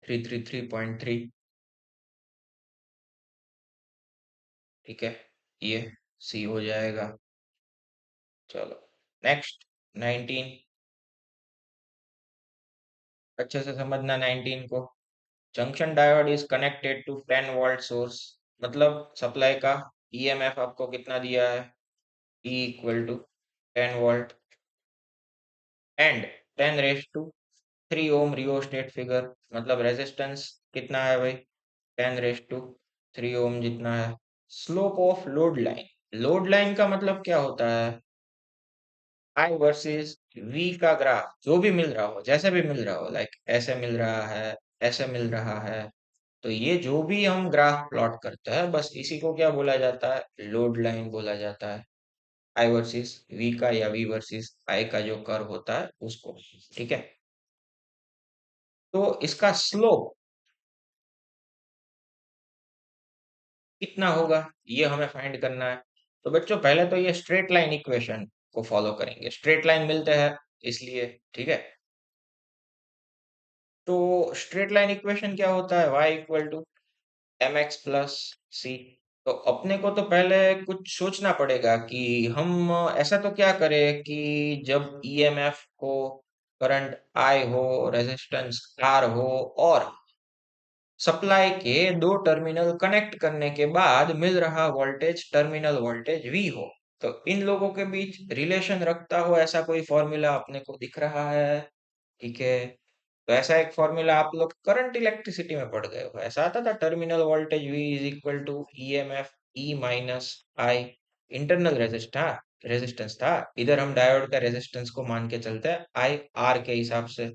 333.3। ठीक है, ये सी हो जाएगा। चलो नेक्स्ट 19, अच्छे से समझना 19 को। Junction diode is connected to 10 volt source. मतलब सप्लाई का ईएमएफ आपको कितना दिया है, E equal to 10 volt and 10 raise to 3 ohm rheostat figure. मतलब रेजिस्टेंस कितना है भाई, 10 रेज टू 3 ओम जितना है। Slope of load line, load line का मतलब क्या होता है, आई वर्सेस वी का ग्राफ जो भी मिल रहा हो, जैसे भी मिल रहा हो, लाइक ऐसे मिल रहा है, ऐसे मिल रहा है, तो ये जो भी हम ग्राफ प्लॉट करते हैं बस इसी को क्या बोला जाता है, लोड लाइन बोला जाता है। आई वर्सेस वी का या वी वर्सेस आई का जो कर्व होता है उसको। ठीक है, तो इसका स्लोप कितना होगा ये हमें फाइंड करना है। तो बच्चों पहले तो ये स्ट्रेट लाइन इक्वेशन को फॉलो करेंगे, स्ट्रेट लाइन मिलते हैं इसलिए। ठीक है, तो स्ट्रेट लाइन इक्वेशन क्या होता है, y equal to m x plus c. तो अपने को तो पहले कुछ सोचना पड़ेगा कि हम ऐसा तो क्या करें कि जब ईएमएफ को करंट I हो, रेजिस्टेंस R हो और सप्लाई के दो टर्मिनल कनेक्ट करने के बाद मिल रहा वोल्टेज टर्मिनल वोल्टेज V हो, तो इन लोगों के बीच रिलेशन रखता हो ऐसा कोई फॉर्मूला अपने को दिख रहा है। ठीक है, तो ऐसा एक फॉर्मूला आप लोग करंट इलेक्ट्रिसिटी में पढ़ गए हो, ऐसा आता था, terminal voltage V is equal to EMF E minus I. Internal resistance था, इधर हम डायोड का रेजिस्टेंस को मान के चलते हैं आई आर के हिसाब से,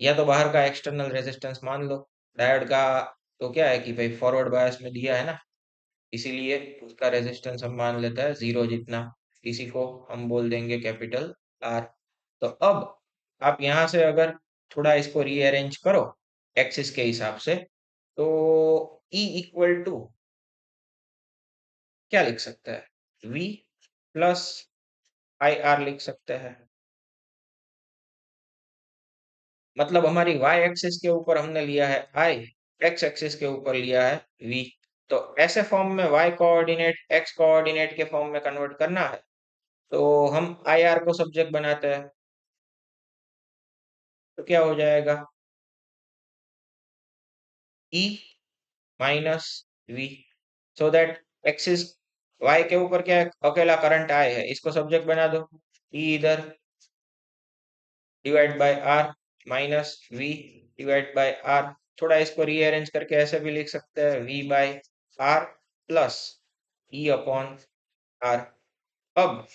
या तो बाहर का एक्सटर्नल रेजिस्टेंस मान लो। डायोड का तो क्या है कि भाई फॉरवर्ड बायस में दिया है ना, इसीलिए उसका रेजिस्टेंस हम मान लेते हैं जीरो जितना, इसी को हम बोल देंगे कैपिटल आर। तो अब आप यहाँ से अगर थोड़ा इसको रीअरेंज करो एक्सिस के हिसाब से, तो E इक्वल टू क्या लिख सकते हैं, V प्लस आई आर लिख सकते हैं। मतलब हमारी y एक्सिस के ऊपर हमने लिया है I, x एक्सिस के ऊपर लिया है V। तो ऐसे फॉर्म में y कोऑर्डिनेट x कोऑर्डिनेट के फॉर्म में कन्वर्ट करना है, तो हम आई आर को सब्जेक्ट बनाते हैं। तो क्या हो जाएगा, E minus V, so that axis Y के ऊपर क्या है, अकेला करंट आई है, इसको सब्जेक्ट बना दो, ई इधर divide by R minus V divide by R. थोड़ा इसको रीअरेंज करके ऐसे भी लिख सकते हैं, V by R plus E upon R. अब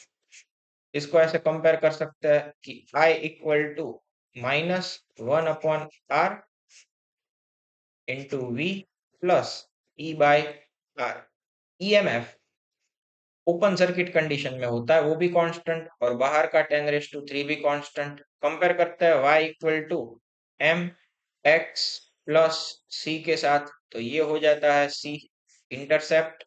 इसको ऐसे कंपेयर कर सकते हैं कि I equal to -1/r into V plus E by R. EMF open circuit condition में होता है, वो भी कांस्टेंट, और बाहर का 10⁻³ भी कांस्टेंट। कंपेयर करते हैं y equal to m x plus c के साथ, तो ये हो जाता है c। इंटरसेप्ट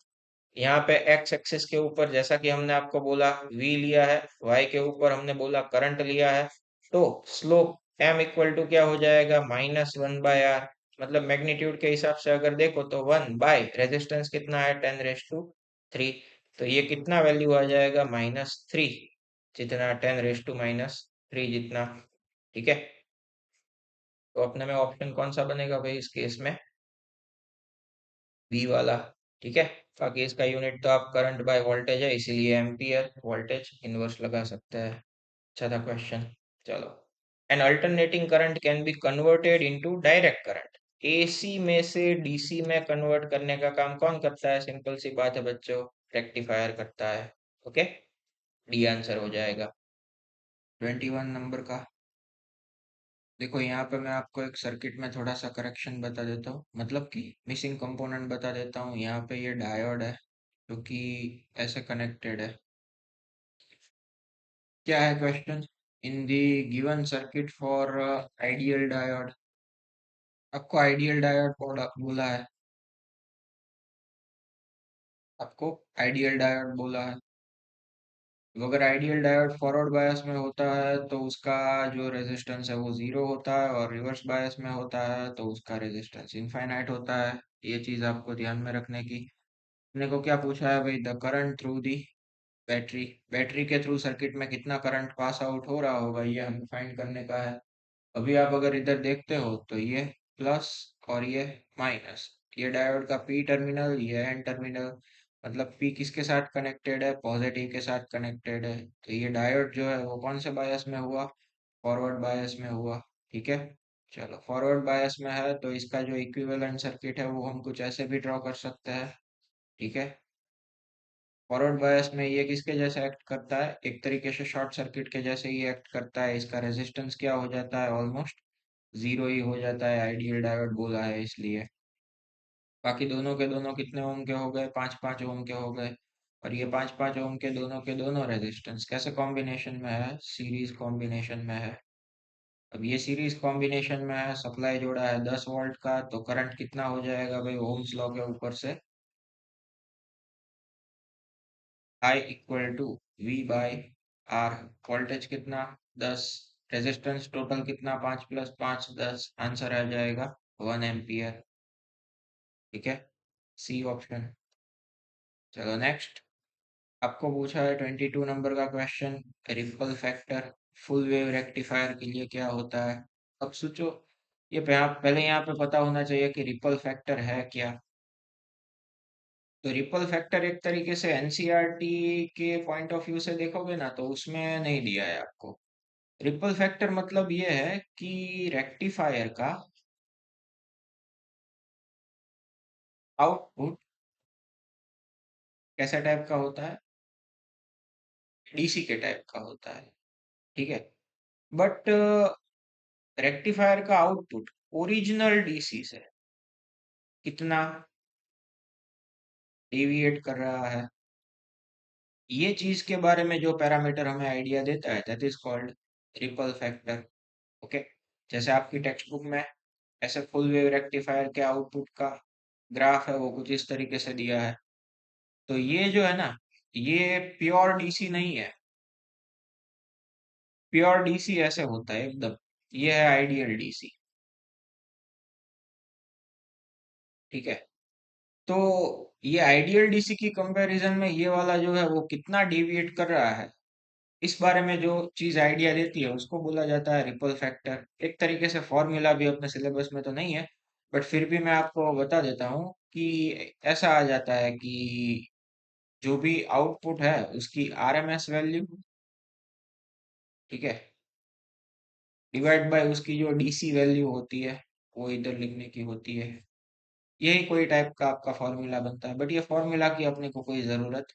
यहाँ पे एक्स एक्सिस के ऊपर जैसा कि हमने आपको बोला v लिया है, y के ऊपर हमने बोला करंट लिया है, तो स्लोप m इक्वल टू क्या हो जाएगा, -1/r। मतलब मैग्नीट्यूड के हिसाब से अगर देखो तो 1/रेजिस्टेंस कितना है, 10⁻³ तो ये कितना वैल्यू आ जाएगा, -3, जितना 10⁻³ जितना। ठीक है, तो अपने में ऑप्शन कौन सा बनेगा भाई इस केस में, बी वाला। ठीक है, बाकी इसका यूनिट तो आप करंट बाय वोल्टेज है, इसीलिए एम्पियर वोल्टेज इनवर्स लगा सकते हैं। अच्छा था क्वेश्चन। चलो, N alternating current can be converted into direct current. AC में से डीसी में कन्वर्ट करने का काम कौन करता है, सिंपल सी बात है बच्चों, रेक्टिफायर करता है। ओके, डी आंसर हो जाएगा 21 नंबर का। देखो यहाँ पे मैं आपको एक सर्किट में थोड़ा सा करेक्शन बता देता हूँ, मतलब कि मिसिंग कंपोनेंट बता देता हूँ। यहाँ पे ये डायोड है जो कि ऐसे कनेक्टेड है। क्या है question, in the given circuit for ideal diode. आपको आइडियल डायोड बोला बोला है, आपको आइडियल डायोड बोला है। तो अगर आइडियल डायोड फॉरवर्ड बायस में होता है तो उसका जो रेजिस्टेंस है वो 0 होता है, और रिवर्स बायस में होता है तो उसका रेजिस्टेंस इनफाइनाइट होता है। ये चीज आपको ध्यान में रखने की। अपने को क्या पूछा है भाई, the current through the battery, battery के थ्रू सर्किट में कितना करंट पास आउट हो रहा होगा, ये हमें फाइंड करने का है। अभी आप अगर इधर देखते हो तो ये प्लस और ये माइनस, ये डायोड का पी टर्मिनल, ये एन टर्मिनल। मतलब पी किसके साथ कनेक्टेड है, पॉजिटिव के साथ कनेक्टेड है, तो ये डायोड जो है वो कौन से बायस में हुआ, फॉरवर्ड बायस में हुआ। ठीक है, चलो फॉरवर्ड बायस में है तो इसका जो इक्विवेलेंट सर्किट है वो हम कुछ ऐसे भी ड्रॉ कर सकते हैं। ठीक है, फॉरवर्ड बायस में ये किसके जैसे एक्ट करता है, एक तरीके से शॉर्ट सर्किट के जैसे ही एक्ट करता है। इसका रेजिस्टेंस क्या हो जाता है, ऑलमोस्ट 0 ही हो जाता है, आइडियल डायोड बोला है इसलिए। बाकी दोनों के दोनों कितने ओम के हो गए, 5-5 ओम के हो गए। और ये 5-5 ओम के दोनों रेजिस्टेंस कैसे कॉम्बिनेशन में है, सीरीज कॉम्बिनेशन में है। अब ये सीरीज कॉम्बिनेशन में है, सप्लाई जोड़ा है 10 वोल्ट का, तो करंट कितना हो जाएगा भाई, ओम्स लॉ के ऊपर से I equal to V by R. Voltage कितना, 10, रेजिस्टेंस टोटल कितना, 5 + 5 10, आंसर आ जाएगा 1 एम्पियर। ठीक है, सी ऑप्शन। चलो नेक्स्ट, आपको पूछा है 22 नंबर का question, ripple factor full wave rectifier के लिए क्या होता है। अब सोचो, ये पहले यहाँ पे पता होना चाहिए कि रिपल फैक्टर है क्या। तो रिपल फैक्टर एक तरीके से एनसीईआरटी के पॉइंट ऑफ व्यू से देखोगे ना तो उसमें नहीं दिया है आपको। रिपल फैक्टर मतलब ये है कि रेक्टिफायर का आउटपुट कैसा टाइप का होता है, डीसी के टाइप का होता है। ठीक है, बट रेक्टिफायर का आउटपुट ओरिजिनल डीसी से कितना डेविएट कर रहा है, ये चीज के बारे में जो पैरामीटर हमें आइडिया देता है that is called ripple factor. Okay, जैसे आपकी टेक्स्ट बुक में ऐसे फुल वेव रेक्टिफायर के आउटपुट का ग्राफ है वो कुछ इस तरीके से दिया है। तो ये जो है ना, ये प्योर डीसी नहीं है। प्योर डीसी ऐसे होता है एकदम, ये है आइडियल डीसी। ठीक है, तो ये आइडियल डीसी की कंपैरिजन में ये वाला जो है वो कितना डिविएट कर रहा है, इस बारे में जो चीज आइडिया देती है उसको बोला जाता है रिपल फैक्टर। एक तरीके से फॉर्मूला भी अपने सिलेबस में तो नहीं है, बट फिर भी मैं आपको बता देता हूँ कि ऐसा आ जाता है कि जो भी आउटपुट है उसकी आरएमएस वैल्यू, ठीक है, डिवाइड बाय उसकी जो डीसी वैल्यू होती है वो इधर लिखने की होती है। यही कोई टाइप का आपका फॉर्मूला बनता है, बट ये फॉर्मूला की अपने को कोई जरूरत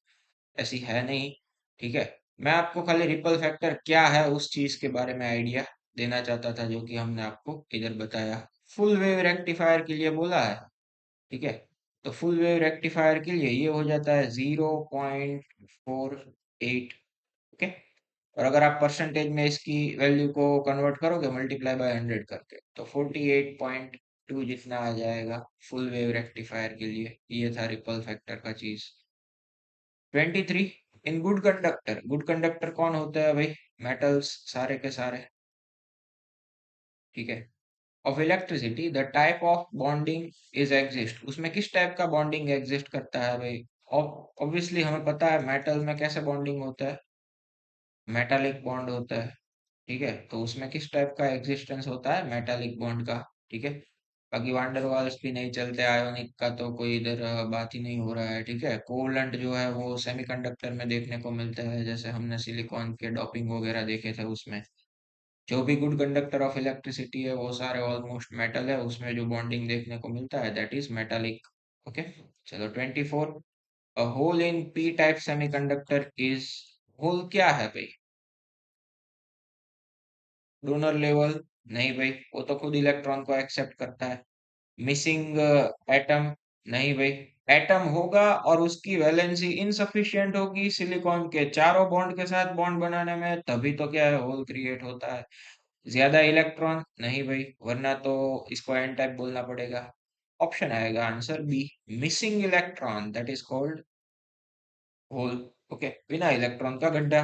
ऐसी है नहीं, ठीक है। मैं आपको खाली रिपल फैक्टर क्या है उस चीज के बारे में आइडिया देना चाहता था, जो कि हमने आपको इधर बताया। फुल वेव रेक्टिफायर के लिए बोला है, ठीक है। तो फुल वेव रेक्टिफायर के लिए ये हो जाता है 0.48, ओके। और अगर आप परसेंटेज में इसकी वैल्यू को कन्वर्ट करोगे मल्टीप्लाई बाय 100 करके, तो 48.2 जितना आ जाएगा फुल वेव रेक्टिफायर के लिए। ये था रिपल फैक्टर का चीज। 23, in good conductor, good conductor कौन होता है भाई? मेटल्स सारे के सारे, ठीक है। Of electricity the type of bonding is exist, उसमें किस टाइप का बॉन्डिंग एग्जिस्ट करता है भाई? ऑब्वियसली हमें पता है मेटल में कैसे बॉन्डिंग होता है, मेटालिक बॉन्ड होता है, ठीक है। तो उसमें किस टाइप का एग्जिस्टेंस होता है? मेटालिक बॉन्ड का, ठीक है। बाकी वांडर वाल्स भी नहीं चलते, आयोनिक का तो कोई इधर बात ही नहीं हो रहा है, ठीक है। कोवलेंट जो है वो सेमीकंडक्टर में देखने को मिलता है, जैसे हमने सिलिकॉन के डोपिंग वगैरह देखे थे उसमें। जो भी गुड कंडक्टर ऑफ इलेक्ट्रिसिटी है वो सारे ऑलमोस्ट मेटल है, उसमें जो बॉन्डिंग देखने को मिलता है दैट इज मेटालिक, ओके। चलो 24, a hole in P type semiconductor is, hole क्या है भाई? Donor level? नहीं भाई, वो तो खुद इलेक्ट्रॉन को एक्सेप्ट करता है। Missing atom? नहीं भाई, एटम होगा और उसकी वैलेंसी इनसफिशिएंट होगी सिलिकॉन के चारों बॉन्ड के साथ बॉन्ड बनाने में, तभी तो क्या है होल क्रिएट होता है। ज्यादा इलेक्ट्रॉन? नहीं भाई, वरना तो इसको एन टाइप बोलना पड़ेगा। ऑप्शन आएगा answer B, missing electron, that is called hole, okay. बिना इलेक्ट्रॉन का गड्ढा,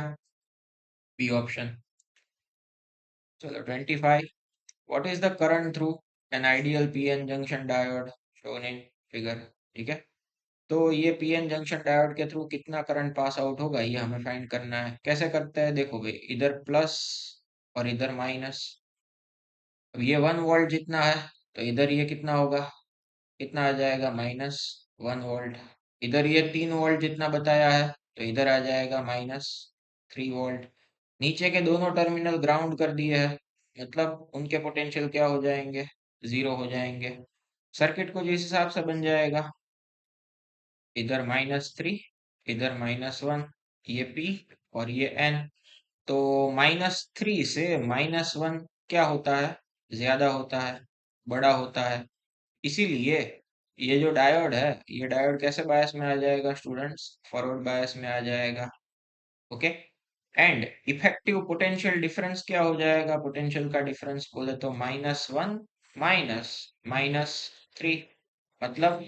बी ऑप्शन। चलो 25, what is the current through an ideal PN junction diode shown in figure, ठीक है। तो ये पीएन जंक्शन डायोड के थ्रू कितना करंट पास आउट होगा ये हमें फाइंड करना है। कैसे करते हैं देखो भाई, इधर प्लस और इधर माइनस। अब ये 1 वोल्ट जितना है, तो इधर ये कितना होगा, कितना आ जाएगा, -1 वोल्ट। इधर ये 3 वोल्ट जितना बताया है, तो इधर आ जाएगा -3 वोल्ट। नीचे के दोनों टर्मिनल ग्राउंड कर दिए हैं, मतलब उनके पोटेंशियल क्या हो जाएंगे, जीरो हो जाएंगे। सर्किट को जिस हिसाब से बन जाएगा, इधर -3, इधर -1, ये P और ये N। तो -3 से -1 क्या होता है, ज्यादा होता है, बड़ा होता है। इसीलिए ये जो डायोड है, ये डायोड कैसे बायस में आ जाएगा स्टूडेंट्स? फॉरवर्ड बायस में आ जाएगा, okay. And effective potential difference क्या हो जाएगा? पोटेंशियल का डिफरेंस बोले तो -1 माइनस -3, मतलब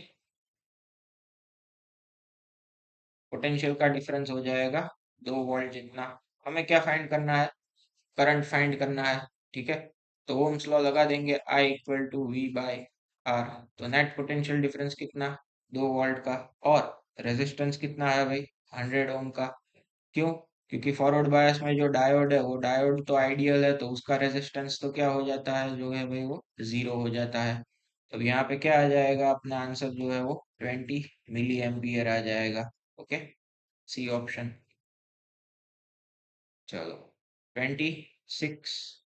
पोटेंशियल का डिफरेंस हो जाएगा 2 वोल्ट जितना। हमें क्या फाइंड करना है? करंट फाइंड करना है, ठीक है। तो ओम्स लॉ लगा देंगे, I equal to V by R। तो नेट पोटेंशियल डिफरेंस कितना? 2 वोल्ट का। और रेजिस्टेंस कितना है भाई? 100 ओम का। क्यों? क्योंकि फॉरवर्ड बायस में जो डायोड है वो डायोड तो आइडियल है, तो उसका रेजिस्टेंस तो क्या हो जाता है जो है भाई, वो जीरो हो जाता है। तो यहाँ पे क्या आ जाएगा, अपना आंसर जो है वो 20 मिली एम्पियर आ जाएगा, ओके। सी ऑप्शन। चलो 26,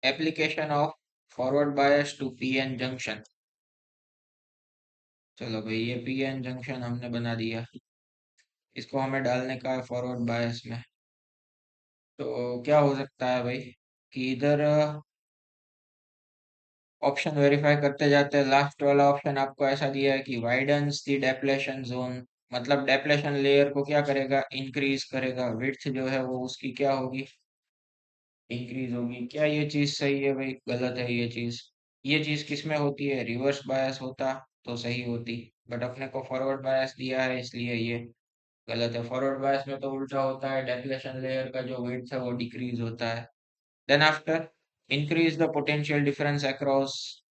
application of forward bias to PN junction. चलो भाई, ये पीएन जंक्शन हमने बना दिया, इसको हमें डालने का है फॉरवर्ड बायस में। तो क्या हो सकता है भाई कि इधर ऑप्शन वेरीफाई करते जाते हैं, लास्ट वाला ऑप्शन आपको ऐसा दिया है कि वाइडन्स द डेप्लेशन जोन, मतलब डेप्लेशन लेयर को क्या करेगा, इंक्रीज करेगा। विड्थ जो है वो उसकी क्या होगी, इंक्रीज होगी। क्या ये चीज सही है भाई? गलत है ये चीज। ये चीज किस में होती है? रिवर्स बायस होता तो सही होती, बट अपने को फॉरवर्ड बायस दिया है इसलिए ये गलत है। फॉरवर्ड बायस में तो उल्टा होता है, डेप्लेशन लेयर का जो विड्थ है वो डिक्रीज होता है। Then after, increase the potential difference across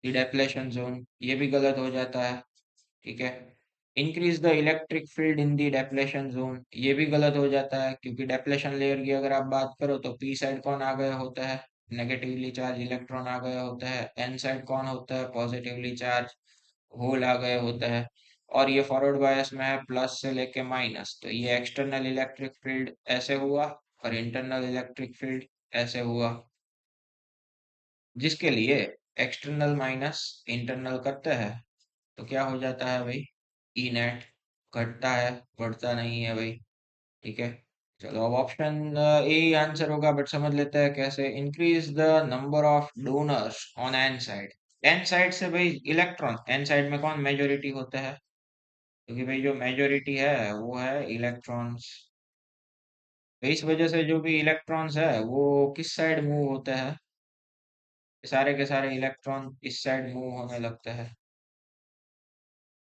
the depletion zone, ये भी गलत हो जाता है, ठीक है। Increase the electric field in the depletion zone, ये भी गलत हो जाता है, क्योंकि डेप्लेशन लेयर की अगर आप बात करो तो पी साइड कौन आ गया होता है, नेगेटिवली चार्ज इलेक्ट्रॉन आ गया होता है। एन साइड कौन होता है, पॉजिटिवली चार्ज होल आ गया होता है। और ये फॉरवर्ड बायस में है प्लस से लेके माइनस, तो ये एक्सटर्नल इलेक्ट्रिक फील्ड ऐसे हुआ और इंटरनल इलेक्ट्रिक फील्ड ऐसे हुआ, जिसके लिए एक्सटर्नल माइनस इंटरनल करते हैं तो क्या हो जाता है भाई, ई नेट घटता है, बढ़ता नहीं है भाई। ठीक है, चलो अब ऑप्शन ए आंसर होगा, बट समझ लेते हैं कैसे। Increase the number of donors on N side. N side से भाई इलेक्ट्रॉन, एन साइड में कौन मेजोरिटी होते हैं, क्योंकि भाई जो मेजोरिटी है वो है इलेक्ट्रॉन्स। तो इस वजह से जो भी इलेक्ट्रॉन्स है वो किस साइड मूव होते हैं, सारे के सारे इलेक्ट्रॉन इस साइड मूव होने लगते हैं।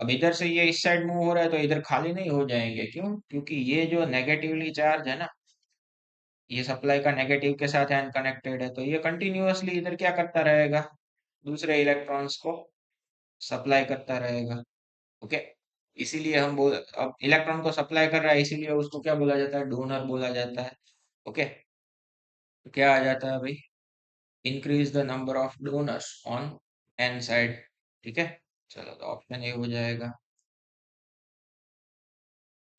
अब इधर से ये इस साइड मूव हो रहा है तो इधर खाली नहीं हो जाएंगे, क्यों, क्योंकि ये जो नेगेटिवली चार्ज है ना, ये सप्लाई का नेगेटिव के साथ एन कनेक्टेड है, तो ये कंटिन्यूअसली इधर क्या करता रहेगा, दूसरे इलेक्ट्रॉन्स को सप्लाई करता रहेगा। ओके, इसीलिए हम बोल, अब इलेक्ट्रॉन को सप्लाई कर रहा है इसीलिए उसको क्या बोला जाता है, डोनर बोला जाता है। ओके, तो क्या आ जाता है भाई, increase the number of donors on N side. ठीक है, चलो तो ऑप्शन ए हो जाएगा।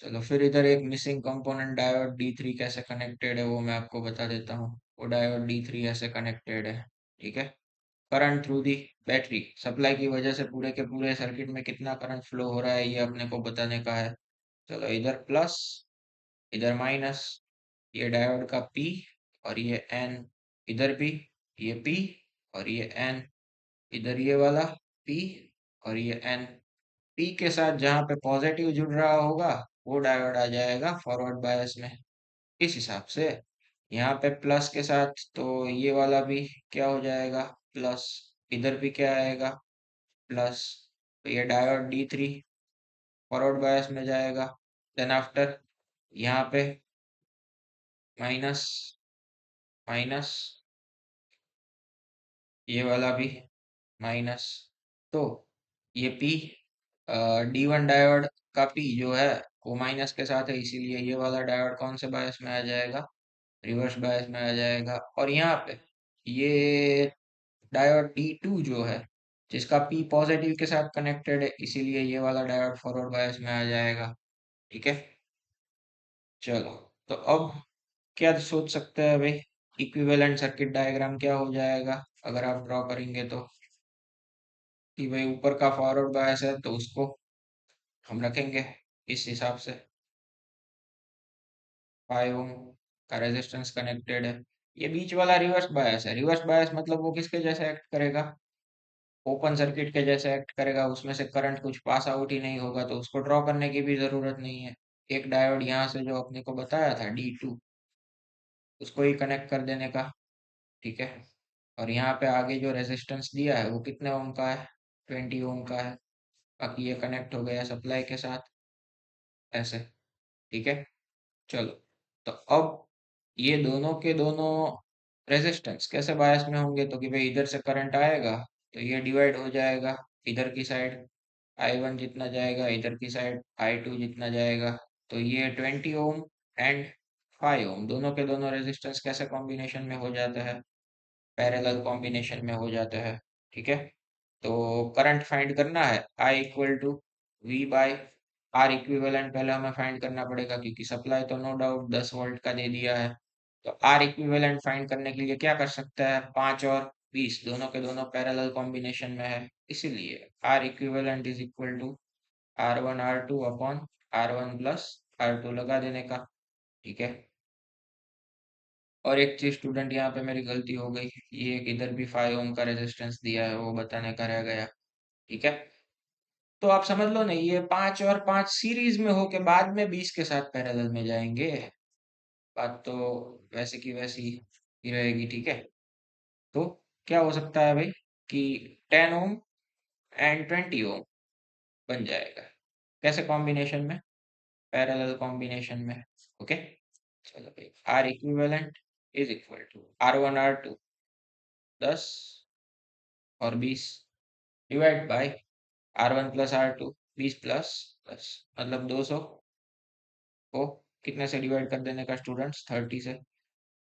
चलो फिर इधर एक मिसिंग कंपोनेंट डायोड D3 कैसे कनेक्टेड है वो मैं आपको बता देता हूँ। वो डायोड D3 ऐसे कनेक्टेड है। ठीक है, current through the battery, supply की वजह से पूरे के पूरे सर्किट में कितना करंट फ्लो हो रहा है ये अपने को बताने का है। चलो इधर प्लस, इधर माइनस, ये डायोड का P और ये N, इधर भी ये P और ये N, इधर ये वाला P और ये N। P के साथ जहाँ पे पॉजिटिव जुड़ रहा होगा वो डायोड आ जाएगा फॉरवर्ड बायस में। इस हिसाब से यहाँ पे प्लस के साथ तो ये वाला भी क्या हो जाएगा, प्लस, इधर भी क्या आएगा, प्लस, तो ये डायोड D3 फॉरवर्ड बायस में जाएगा। देन आफ्टर यहाँ पे माइनस, माइनस, ये वाला भी माइनस, तो ये P, D1 डायोड का P जो है वो माइनस के साथ है, इसीलिए ये वाला डायोड कौन से बायस में आ जाएगा, रिवर्स बायस में आ जाएगा। और यहाँ पे ये डायोड D2 जो है जिसका P पॉजिटिव के साथ कनेक्टेड है, इसीलिए ये वाला डायोड फॉरवर्ड बायस में आ जाएगा। ठीक है, चलो तो अब क्या सोच सकते हैं भाई, इक्विवेलेंट सर्किट डायग्राम क्या हो जाएगा अगर आप ड्रॉ करेंगे तो, कि भाई ऊपर का फॉरवर्ड बायस है तो उसको हम रखेंगे इस हिसाब से, 5 ओम का रेजिस्टेंस कनेक्टेड है। ये बीच वाला रिवर्स बायस है, रिवर्स बायस मतलब वो किसके जैसे एक्ट करेगा, ओपन सर्किट के जैसे एक्ट करेगा, उसमें से करंट कुछ पास आउट ही नहीं होगा, तो उसको ड्रॉ करने की भी जरूरत नहीं है। एक डायोड यहाँ से जो अपने को बताया था D2, उसको ही कनेक्ट कर देने का। ठीक है, और यहाँ पे आगे जो रेजिस्टेंस दिया है वो कितने ओम का है, 20 ओम का है। बाकी ये कनेक्ट हो गया सप्लाई के साथ ऐसे। ठीक है, चलो तो अब ये दोनों के दोनों रेजिस्टेंस कैसे बायस में होंगे, तो कि भाई इधर से करंट आएगा तो ये डिवाइड हो जाएगा इधर की साइड, I1 जितना जाएगा, इधर की साइड I2 जितना जाएगा। तो ये 20 ओम एंड 5 ओम दोनों के दोनों रेजिस्टेंस कैसे कॉम्बिनेशन में हो जाते हैं, पैरेलल कॉम्बिनेशन में हो जाते हैं। ठीक है, तो करंट फाइंड करना है, I equal to V by R equivalent पहले हमें फाइंड करना पड़ेगा, क्योंकि सप्लाई तो नो डाउट 10 वोल्ट का दे दिया है। तो आर इक्विवेलेंट फाइंड करने के लिए क्या कर सकता है, 5 और 20 दोनों के दोनों पैरेलल कॉम्बिनेशन में है, इसीलिए R equivalent is equal to R1 R2 upon R1 plus R2 लगा देने का। ठीक है, और एक चीज स्टूडेंट यहाँ पे मेरी गलती हो गई, ये एक इधर भी 5 ओम का रेजिस्टेंस दिया है वो बताने का रह गया। ठीक है, तो आप समझ लो ना, ये 5 और 5 सीरीज में होके बाद में 20 के साथ पैरेलल में जाएंगे, बात तो वैसे की वैसी ही रहेगी। ठीक है, तो क्या हो सकता है भाई कि 10 ओम एंड 20 ओम बन जाएगा, कैसे कॉम्बिनेशन में, पैरेलल कॉम्बिनेशन में। ओके, चलो भाई R equivalent is equal to R1 R2 10 और 20 divide by R1 plus R2 20 plus 10, मतलब 200 को कितने से डिवाइड कर देने का स्टूडेंट्स, 30 से।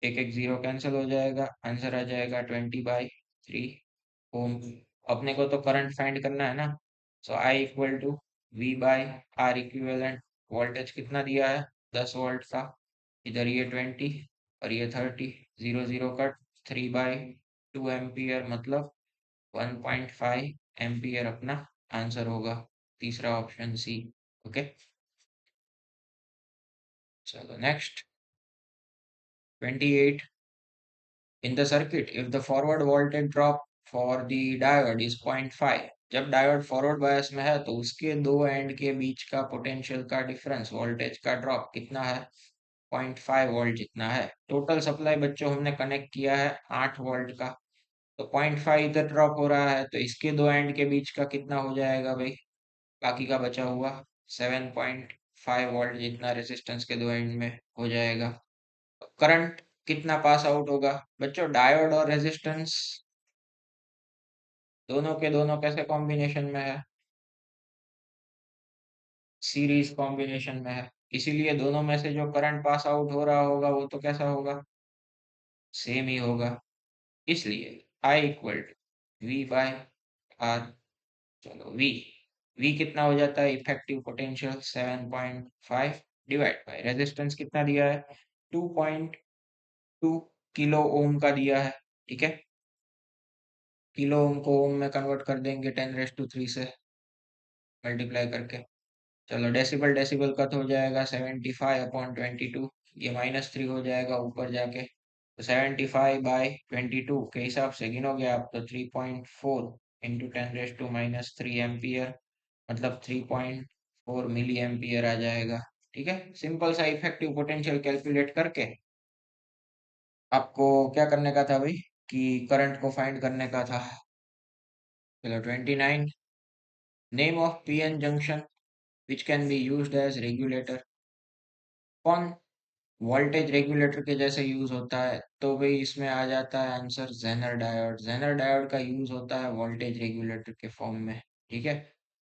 एक एक जीरो कैंसिल हो जाएगा, आंसर आ जाएगा 20/3 ओम। अपने को तो करंट फाइंड करना है ना, so I equal to V by R equivalent. Voltage कितना दिया है, 10 वोल्ट का। इधर ये 20 और ये 30, 0 0 कट, 3/2 एम्पियर मतलब 1.5 एम्पियर अपना आंसर होगा। तीसरा ऑप्शन सी। ओके, चलो next. 28, in the circuit if the forward voltage drop for the diode is 0.5, जब डायोड फॉरवर्ड बायस में है तो उसके दो एंड के बीच का पोटेंशियल का डिफरेंस, वोल्टेज का ड्रॉप कितना है, 0.5 वोल्ट जितना है। टोटल सप्लाई बच्चों हमने कनेक्ट किया है 8 वोल्ट का, तो 0.5 इधर ड्रॉप हो रहा है तो इसके दो एंड के बीच का कितना हो जाएगा भाई, बाकी का बचा हुआ 7.5 वोल्ट जितना रेजिस्टेंस के दो एंड में हो जाएगा। करंट कितना पास आउट होगा बच्चों, डायोड और रेजिस्टेंस दोनों के दोनों कैसे कॉम्बिनेशन में है, सीरीज कॉम्बिनेशन में है, इसीलिए दोनों में से जो करंट पास आउट हो रहा होगा वो तो कैसा होगा, सेम ही होगा। इसलिए I equal to V by R. चलो वी कितना हो जाता है, effective potential 7.5 divide by resistance कितना दिया है, 2.2 किलो ओम का दिया है। ठीक है, किलो ओम को ओम में कन्वर्ट कर देंगे 10⁻³ से मल्टीप्लाई करके। चलो डेसिबल डेसिबल का तो हो जाएगा 75/22, ये -3 हो जाएगा ऊपर जाके, तो 75/22 के हिसाब से गिनोगे आप तो 3.4 इंटू 10⁻³ एम्पियर मतलब 3.4 मिली एम्पियर आ जाएगा। ठीक है, सिंपल सा इफेक्टिव पोटेंशियल कैलकुलेट करके आपको क्या करने का था भाई, कि करंट को फाइंड करने का था। चलो 29, name of PN junction which can be used as regulator. कौन वोल्टेज रेगुलेटर के जैसे यूज होता है, तो भाई इसमें आ जाता है answer Zener diode. Zener diode का यूज होता है वोल्टेज रेगुलेटर के फॉर्म में। ठीक है,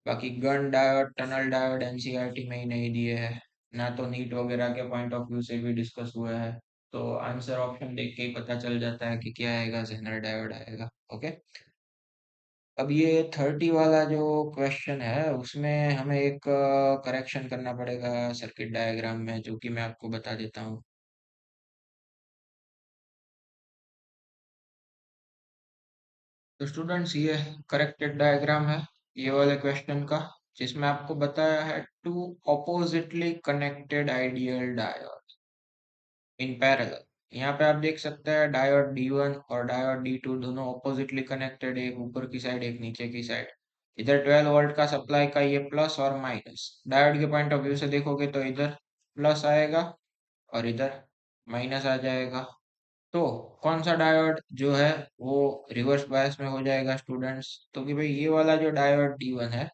बाकी Gunn diode, tunnel diode NCERT में ही नहीं दिए हैं, ना तो नीट वगैरह के पॉइंट ऑफ व्यू से भी डिस्कस हुआ है। तो आंसर ऑप्शन देख के ही पता चल जाता है कि क्या आएगा, जेनर डायोड आएगा। ओके, अब ये 30 वाला जो क्वेश्चन है उसमें हमें एक करेक्शन करना पड़ेगा सर्किट डायग्राम में, जो कि मैं आपको बता देता हूँ। तो स्टूडेंट्स ये करेक्टेड डायग्राम है ये वाले क्वेश्चन का, जिसमें आपको बताया है two oppositely connected ideal diode in parallel. यहाँ पे आप देख सकते हैं डायोड D1 और डायोड D2 दोनों ऑपोजिटली कनेक्टेड, एक ऊपर की साइड एक नीचे की साइड। इधर 12 वोल्ट का सप्लाई का ये प्लस और माइनस, डायोड के पॉइंट ऑफ व्यू से देखोगे तो इधर प्लस आएगा और इधर माइनस आ जाएगा। तो कौन सा डायोड जो है वो रिवर्स बायस में हो जाएगा स्टूडेंट्स, तो कि भाई ये वाला जो डायोड D1 है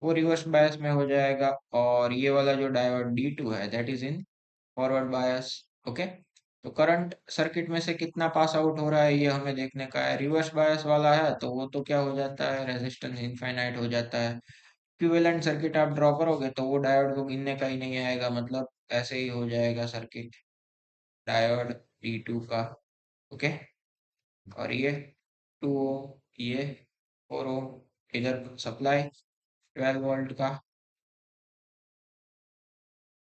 वो रिवर्स बायस में हो जाएगा, और ये वाला जो डायोड D2 है that is in forward bias. Okay, तो करंट सर्किट में से कितना पास आउट हो रहा है ये हमें देखने का है। रिवर्स बायस वाला है तो वो तो क्या हो जाता है, रेजिस्टेंस इनफाइनाइट हो जाता है। इक्विवेलेंट सर्किट आप ड्रॉ करोगे तो वो डायोड को गिनने का ही नहीं आएगा, मतलब ऐसे ही हो जाएगा सर्किट डायोड D2 का। ओके, और ये 2 ओम, ये 4 ओम, इधर सप्लाई 12 वोल्ट का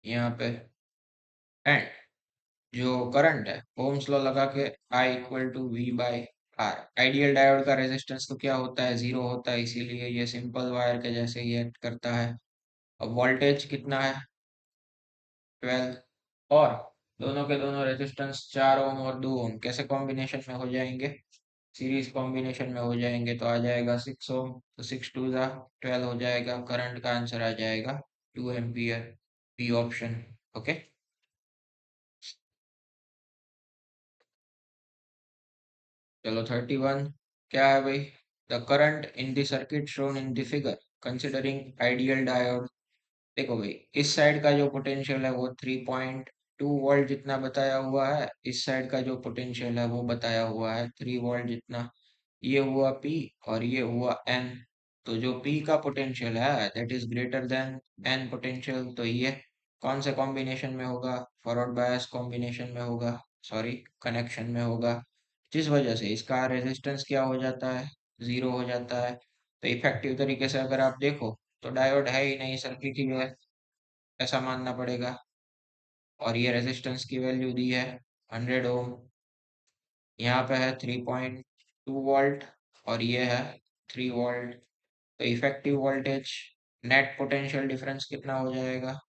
यहाँ पे, एंड जो करंट है ओम्स लॉ लगा के I equal to V by R. Ideal diode का रेजिस्टेंस तो क्या होता है, 0 होता है, इसीलिए ये सिंपल वायर के जैसे ही एक्ट करता है। अब वोल्टेज कितना है, 12, और दोनों के दोनों रेजिस्टेंस 4 ओम और 2 ओम कैसे कॉम्बिनेशन में हो जाएंगे, सीरीज कॉम्बिनेशन में हो जाएंगे, तो आ जाएगा 6 ओम, तो 6 2 12 हो जाएगा, करंट का आंसर आ जाएगा 2 एम्पियर, बी ऑप्शन। ओके, चलो 31, क्या है भाई, the current in the circuit shown in the figure considering ideal diode. देखो भाई, इस साइड का जो पोटेंशियल है वो 3.2 वोल्ट जितना बताया हुआ है, इस साइड का जो पोटेंशियल है वो बताया हुआ है 3 वोल्ट जितना। ये हुआ P और ये हुआ N, तो जो P का पोटेंशियल है that is greater than N potential, तो ये कौन से कॉम्बिनेशन में होगा, फॉरवर्ड बायस कॉम्बिनेशन में होगा, सॉरी कनेक्शन में होगा, जिस वजह से इसका रेजिस्टेंस क्या हो जाता है, 0 हो जाता है। तो इफेक्टिव तरीके से अगर आप देखो तो डायोड है ही नहीं, सर्किट ही है, ऐसा मानना पड़ेगा। और ये रेजिस्टेंस की वैल्यू दी है 100 ओम, यहाँ पे है 3.2 वोल्ट और ये है 3 वोल्ट। तो effective voltage, net potential difference कितना हो जाएगा?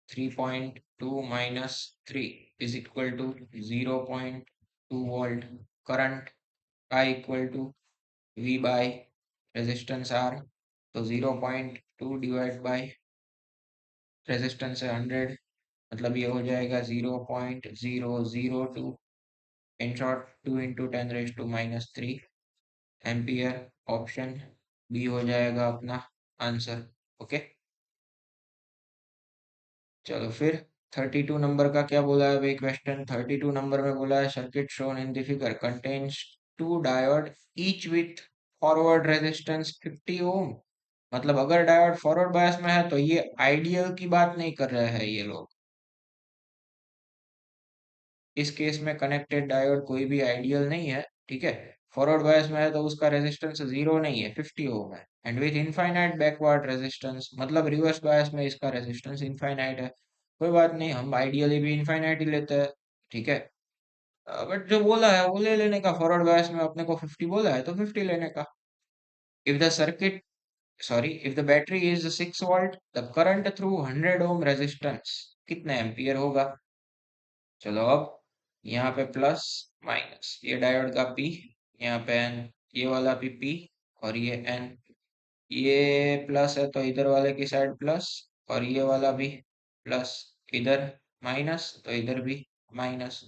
3.2 minus 3 is equal to 0.2 volt. Current I equal to V by resistance R। तो 0.2 डिवाइड बाय रेजिस्टेंस है 100, मतलब ये हो जाएगा 0.002, in short 2 × 10⁻³ ampere. Option B हो जाएगा अपना आंसर। ओके, चलो फिर 32 नंबर का क्या बोला है भाई क्वेश्चन? 32 नंबर में बोला है circuit shown in the figure contains two diode each with forward resistance 50 ओम। मतलब अगर डायोड फॉरवर्ड बायस में है तो ये आइडियल की बात नहीं कर रहे हैं ये लोग। इस केस में कनेक्टेड डायोड कोई भी आइडियल नहीं है, ठीक है। फॉरवर्ड बायस में है तो उसका रेजिस्टेंस 0 नहीं है, 50 ओम है। And with infinite backward resistance, मतलब रिवर्स बायस में इसका रेजिस्टेंस इनफाइनाइट है। कोई बात नहीं, हम आइडियली भी इनफाइनाइट ही लेते हैं, ठीक है। बट जो बोला है वो ले लेने का, फॉरवर्ड बायस में अपने को 50 बोला है तो 50 लेने का। If the circuit, sorry, if the battery is 6 volt, the current through 100 ohm resistance कितने एम्पियर होगा? चलो अब यहाँ पे प्लस माइनस, ये डायोड का पी, यहाँ पे एन, ये वाला भी पी और ये एन। ये प्लस है तो इधर वाले की साइड प्लस, और ये वाला भी प्लस, इधर माइनस तो इधर भी माइनस।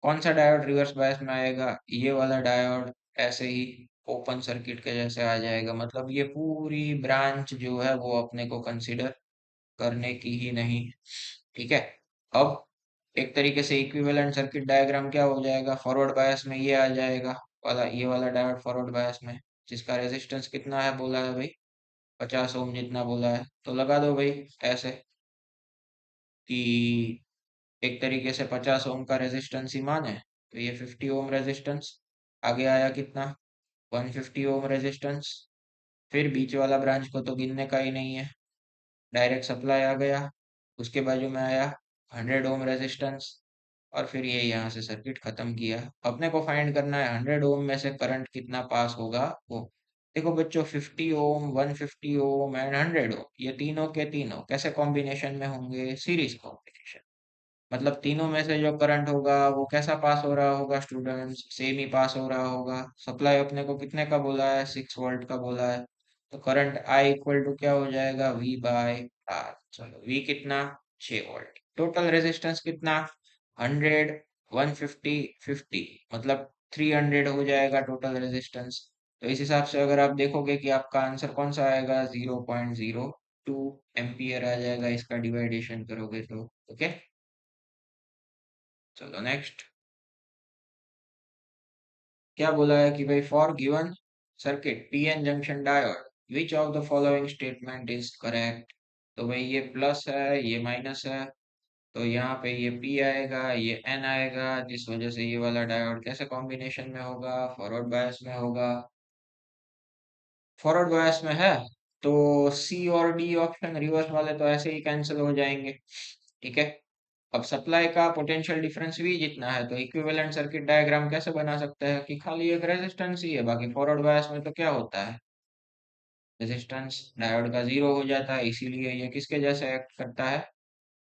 कौन सा डायोड रिवर्स बायस में आएगा? ये वाला डायोड ऐसे ही ओपन सर्किट के जैसे आ जाएगा, मतलब ये पूरी ब्रांच जो है वो अपने को कंसीडर करने की ही नहीं, ठीक है। अब एक तरीके से इक्विवेलेंट सर्किट डायग्राम क्या हो जाएगा? फॉरवर्ड बायस में ये आ जाएगा वाला, ये वाला डायोड फॉरवर्ड बायस में, जिसका रेजिस्टेंस कितना है बोला है भाई? 50 ओम जितना बोला है। तो लगा दो भाई ऐसे कि एक तरीके से 50 ओम का रेजिस्टेंस ही माने तो ये 50 ओम रेजिस्टेंस। आगे आया कितना? 150 ओम रेजिस्टेंस। फिर बीच वाला ब्रांच को तो गिनने का ही नहीं है, डायरेक्ट सप्लाई आ गया। उसके बाजू में आया 100 ओम रेजिस्टेंस, और फिर ये यहाँ से सर्किट खत्म किया। अपने को फाइंड करना है 100 ओम में से करंट कितना पास होगा वो। देखो बच्चों, 50 ओम, 150 ओम एंड 100 ओम, ये तीनों के तीनों कैसे कॉम्बिनेशन में होंगे? Series combination. मतलब तीनों में से जो करंट होगा वो कैसा पास हो रहा होगा स्टूडेंट्स? सेम ही पास हो रहा होगा। सप्लाई अपने को कितने का बोला है? 6 वोल्ट का बोला है। तो करंट आई इक्वल टू क्या हो जाएगा? V by R. चलो वी कितना? 6 वोल्ट। टोटल रेजिस्टेंस कितना? 100, 150, 50, मतलब 300 हो जाएगा टोटल रेजिस्टेंस। तो इस हिसाब से अगर आप देखोगे कि आपका आंसर कौन सा आएगा, 0.02 एम्पियर आ जाएगा इसका डिवाइडेशन करोगे तो। ओके, चलो नेक्स्ट। क्या बोला है कि भाई for given circuit PN junction diode which of the following statement is correct? तो भाई ये प्लस है, ये माइनस है, तो यहाँ पे ये पी आएगा, ये एन आएगा, जिस वजह से ये वाला डायोड कैसे कॉम्बिनेशन में होगा? फॉरवर्ड बायस में होगा। फॉरवर्ड बायस में है तो सी और डी ऑप्शन, रिवर्स वाले तो ऐसे ही कैंसिल हो जाएंगे, ठीक है। अब सप्लाई का पोटेंशियल डिफरेंस भी जितना है तो इक्विवेलेंट सर्किट डायग्राम कैसे बना सकते हैं कि खाली एक रेजिस्टेंस ही है, बाकी फॉरवर्ड बायस में तो क्या होता है? रेजिस्टेंस डायोड का 0 हो जाता है, इसीलिए ये किसके जैसे एक्ट करता है?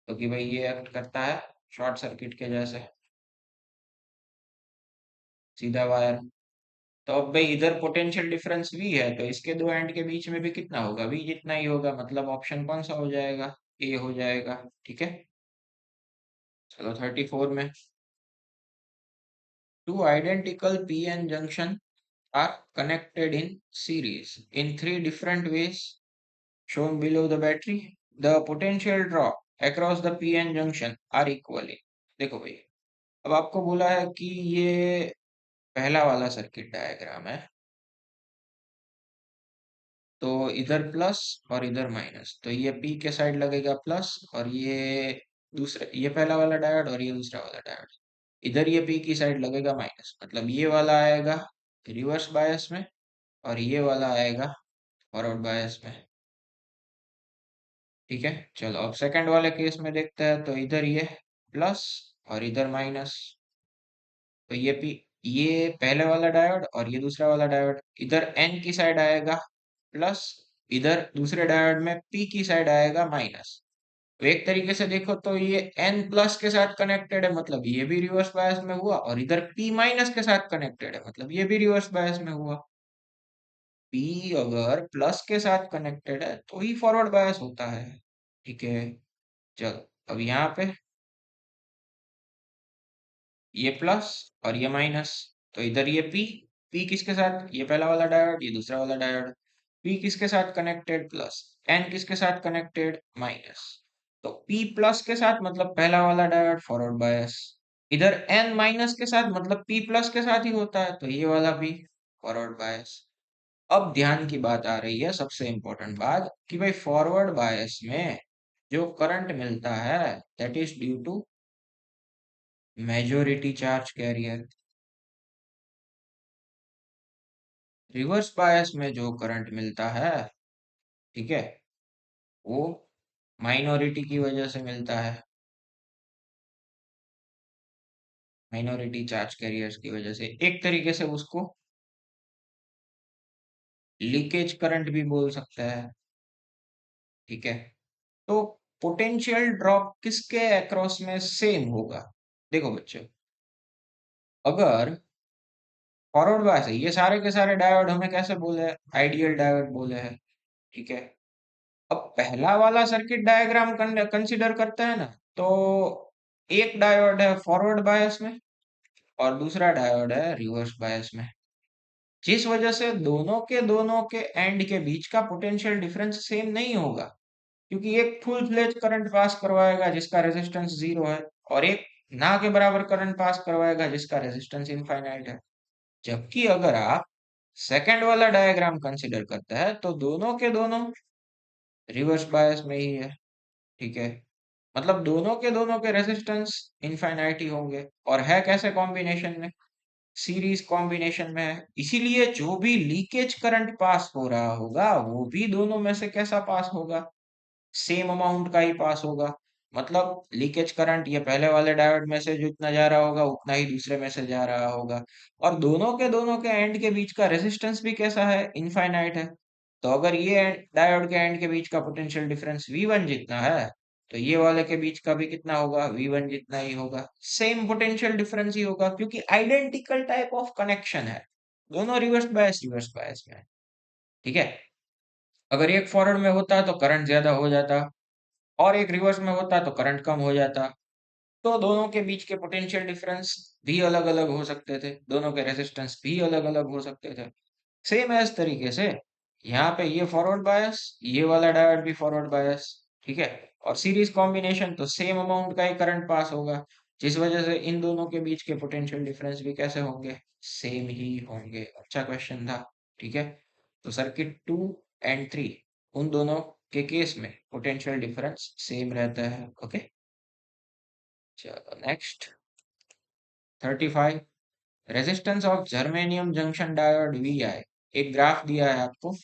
तो कि भाई ये एक्ट करता है शॉर्ट सर्किट के जैसे, सीधा वायर। तो अब भाई इधर पोटेंशियल डिफरेंस वी है तो इसके दो एंड के बीच में भी कितना होगा? वी जितना ही होगा, मतलब ऑप्शन कौन सा हो जाएगा? ए हो जाएगा, ठीक है। चलो 34 में, two identical PN junction are connected in series in three different ways shown below the battery. The potential drop across the PN junction are equally. देखो भाई, अब आपको बोला है कि ये पहला वाला सर्किट डायग्राम है, तो इधर प्लस और इधर माइनस, तो ये पी के साइड लगेगा प्लस, और ये दूसरे, ये पहला वाला डायोड और ये दूसरा वाला डायोड, इधर ये पी की साइड लगेगा माइनस, मतलब ये वाला आएगा रिवर्स बायस में और ये वाला आएगा फॉरवर्ड बायस में। ठीक है, चलो अब सेकंड वाले केस में देखते हैं। तो इधर ये प्लस और इधर माइनस। तो ये पहले वाला डायोड और ये दूसरा वाला डायोड, इधर एन की साइड आएगा प्लस, इधर दूसरे डायोड में पी की साइड आएगा माइनस। तो एक तरीके से देखो तो ये एन प्लस के साथ कनेक्टेड है, मतलब ये भी रिवर्स बायस में हुआ, और इधर पी माइनस के साथ कनेक्टेड है, मतलब ये भी रिवर्स बायस में हुआ। पी अगर प्लस के साथ कनेक्टेड है तो ही फॉरवर्ड बायस होता है। ठीक है, चलो अब यहाँ पे ये प्लस और ये माइनस, तो इधर ये पी किसके साथ, ये पहला वाला डायोड ये दूसरा वाला डायोड, पी किसके साथ कनेक्टेड प्लस, एन किसके साथ कनेक्टेड माइनस। तो पी प्लस के साथ मतलब पहला वाला डायोड फॉरवर्ड बायस, इधर एन माइनस के साथ मतलब पी प्लस के साथ ही होता है, तो ये वाला भी फॉरवर्ड बायस। अब ध्यान की बात आ रही है, सबसे इंपॉर्टेंट बात, कि भाई फॉरवर्ड बायस में जो करंट मिलता है that is due to majority charge carrier. Reverse bias में जो करंट मिलता है, ठीक है, वो माइनॉरिटी की वजह से मिलता है, माइनॉरिटी चार्ज कैरियर्स की वजह से। एक तरीके से उसको लीकेज करंट भी बोल सकता है। ठीक है, तो पोटेंशियल ड्रॉप किसके अक्रॉस में सेम होगा। देखो बच्चों, अगर फॉरवर्ड बायस है, ये सारे के सारे डायोड हमें कैसे बोले हैं, आइडियल डायोड बोले हैं। ठीक है, अब पहला वाला सर्किट डायग्राम कंसीडर करते हैं ना, तो एक डायोड है फॉरवर्ड बायस में और दूसरा डायोड है रिवर्स बायस में, जिस वजह से दोनों के एंड के बीच का पोटेंशियल डिफरेंस सेम नहीं होगा, क्योंकि एक फुल फ्लेज करंट पास करवाएगा जिसका रेजिस्टेंस जीरो है, और एक ना के बराबर करंट पास करवाएगा जिसका रेजिस्टेंस इनफाइनाइट है। जबकि अगर आप सेकंड वाला डायग्राम कंसीडर करते हैं तो दोनों के दोनों रिवर्स बायस में ही है। ठीक है, मतलब दोनों के रेजिस्टेंस इनफाइनाइट ही होंगे, और है कैसे कॉम्बिनेशन में, सीरीज कॉम्बिनेशन में है, इसीलिए जो भी लीकेज करंट पास हो रहा होगा वो भी दोनों में से कैसा पास होगा, सेम अमाउंट का ही पास होगा। मतलब लीकेज करंट ये पहले वाले डायोड में से जो इतना जा रहा होगा उतना ही दूसरे में से जा रहा होगा, और दोनों के एंड के बीच का रेजिस्टेंस भी कैसा है, इनफाइनाइट है। तो अगर ये डायोड के एंड के बीच का पोटेंशियल डिफरेंस V1 जितना है, तो ये वाले के बीच का भी कितना होगा, V1 जितना ही होगा, सेम पोटेंशियल डिफरेंस ही होगा, क्योंकि आइडेंटिकल टाइप ऑफ कनेक्शन है, दोनों रिवर्स बायस में है। ठीक है, अगर एक फॉरवर्ड में होता तो करंट ज्यादा हो जाता, और एक रिवर्स में होता तो करंट कम हो जाता, तो दोनों के बीच के पोटेंशियल डिफरेंस भी अलग अलग हो सकते थे, दोनों के रेजिस्टेंस भी अलग अलग हो सकते थे। सेम एज तरीके से यहाँ पे ये फॉरवर्ड बायस, ये वाला डायोड भी फॉरवर्ड बायस। ठीक है, और सीरीज कॉम्बिनेशन तो सेम अमाउंट का ही करंट पास होगा, जिस वजह से इन दोनों के बीच के पोटेंशियल डिफरेंस भी कैसे होंगे, सेम ही होंगे। अच्छा क्वेश्चन था। ठीक है, तो सर्किट 2 एंड 3 उन दोनों के केस में पोटेंशियल डिफरेंस सेम रहता है। ओके, चलो next 35, resistance of germanium junction diode VI। एक ग्राफ दिया है आपको,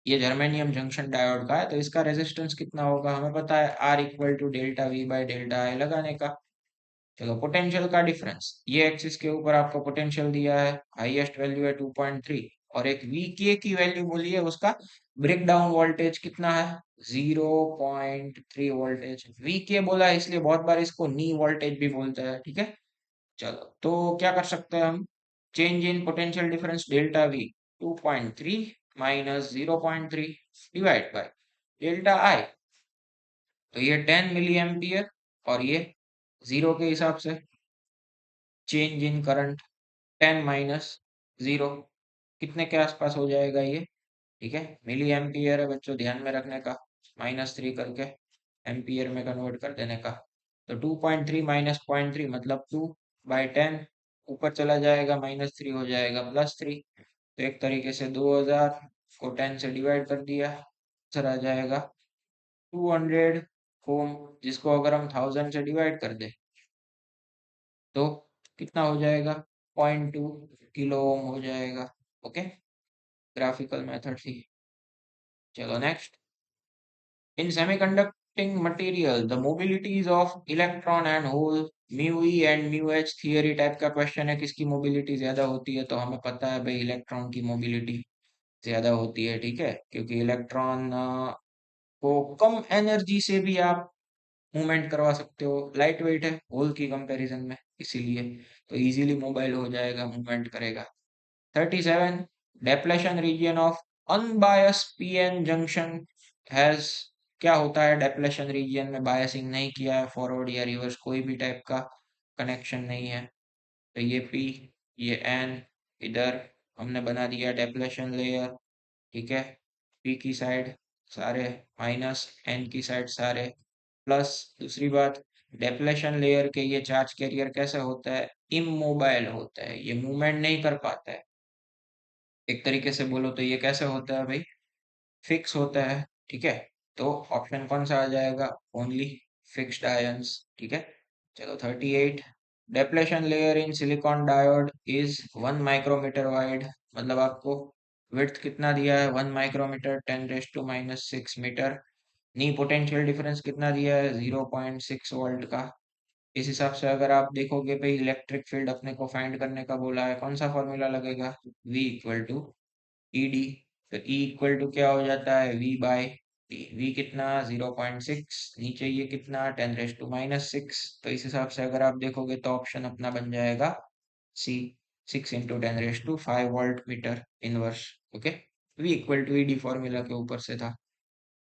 ये जर्मेनियम जंक्शन डायोड का है, तो इसका रेजिस्टेंस कितना होगा हमें पता है, R equal to delta V by delta I लगाने का। चलो पोटेंशियल का डिफरेंस, ये एक्सिस के ऊपर आपको पोटेंशियल दिया है, हाईएस्ट वैल्यू है 2.3, और एक VK की वैल्यू बोलिए, उसका ब्रेक डाउन वोल्टेज कितना है, 0.3 वोल्टेज। VK बोला है इसलिए बहुत बार इसको नी वोल्टेज भी बोलते हैं। ठीक है, चलो तो क्या कर सकते हैं हम, change in potential difference delta V 2.3 minus 0.3 divide by delta I, तो ये 10 मिली एम्पियर, और ये जीरो के हिसाब से change in current 10 minus zero, कितने के आसपास हो जाएगा ये। ठीक है, मिली एम्पियर है बच्चों, ध्यान में रखने का, -3 करके एम्पियर में कन्वर्ट कर देने का। तो 2.3 माइनस 0.3 मतलब 2/10, ऊपर चला जाएगा -3 हो जाएगा +3। तो एक तरीके से 2000 को 10 से डिवाइड कर दिया, आंसर आ जाएगा 200 ओम, जिसको अगर हम 1000 से डिवाइड कर दे तो कितना हो जाएगा, 0.2 किलो ओम हो जाएगा। ओके, ग्राफिकल मेथड थी। चलो next. In semiconducting material, the mobilities of electron and hole mu e and mu h theory type का क्वेश्चन है, किसकी मोबिलिटी ज्यादा होती है? तो हमें पता है भाई इलेक्ट्रॉन की मोबिलिटी ज्यादा होती है, ठीक है, क्योंकि इलेक्ट्रॉन को कम एनर्जी से भी आप मूवमेंट करवा सकते हो, लाइट वेट है होल की कंपैरिजन में, इसीलिए तो इजीली मोबाइल हो जाएगा, मूवमेंट करेगा। 37, depletion region of unbiased PN junction has, क्या होता है डेप्लेशन रीजन में? बायसिंग नहीं किया है, फॉरवर्ड या रिवर्स कोई भी टाइप का कनेक्शन नहीं है, तो ये पी, ये एन, इधर हमने बना दिया डेप्लेशन लेयर, ठीक है, पी की साइड सारे माइनस, एन की साइड सारे प्लस। दूसरी बात, डेप्लेशन लेयर के ये चार्ज कैरियर कैसे होता है? इमोबाइल होता है, ये मूवमेंट नहीं कर पाता है। एक तरीके से बोलो तो ये कैसे होता है भाई? फिक्स होता है, ठीक है। तो ऑप्शन कौन सा आ जाएगा? ओनली फिक्स्ड आयंस, ठीक है। चलो 38, depletion layer in silicon diode is 1 micrometre wide, मतलब आपको विड्थ कितना दिया है? 1 micrometre, 10⁻⁻⁶ metre. Knee potential difference कितना दिया है? 0.6 वोल्ट का। इस हिसाब से अगर आप देखोगे भाई, इलेक्ट्रिक फील्ड अपने को फाइंड करने का बोला है, कौन सा फॉर्मूला लगेगा? V equal to E D. तो E इक्वल टू क्या हो जाता है? V bye T. V कितना? 0.6, नीचे ये कितना? 10⁻⁻⁶। तो इस हिसाब से अगर आप देखोगे तो ऑप्शन अपना बन जाएगा C, 6 × 10⁵ inverse, okay. V equal to E D formula के ऊपर से था।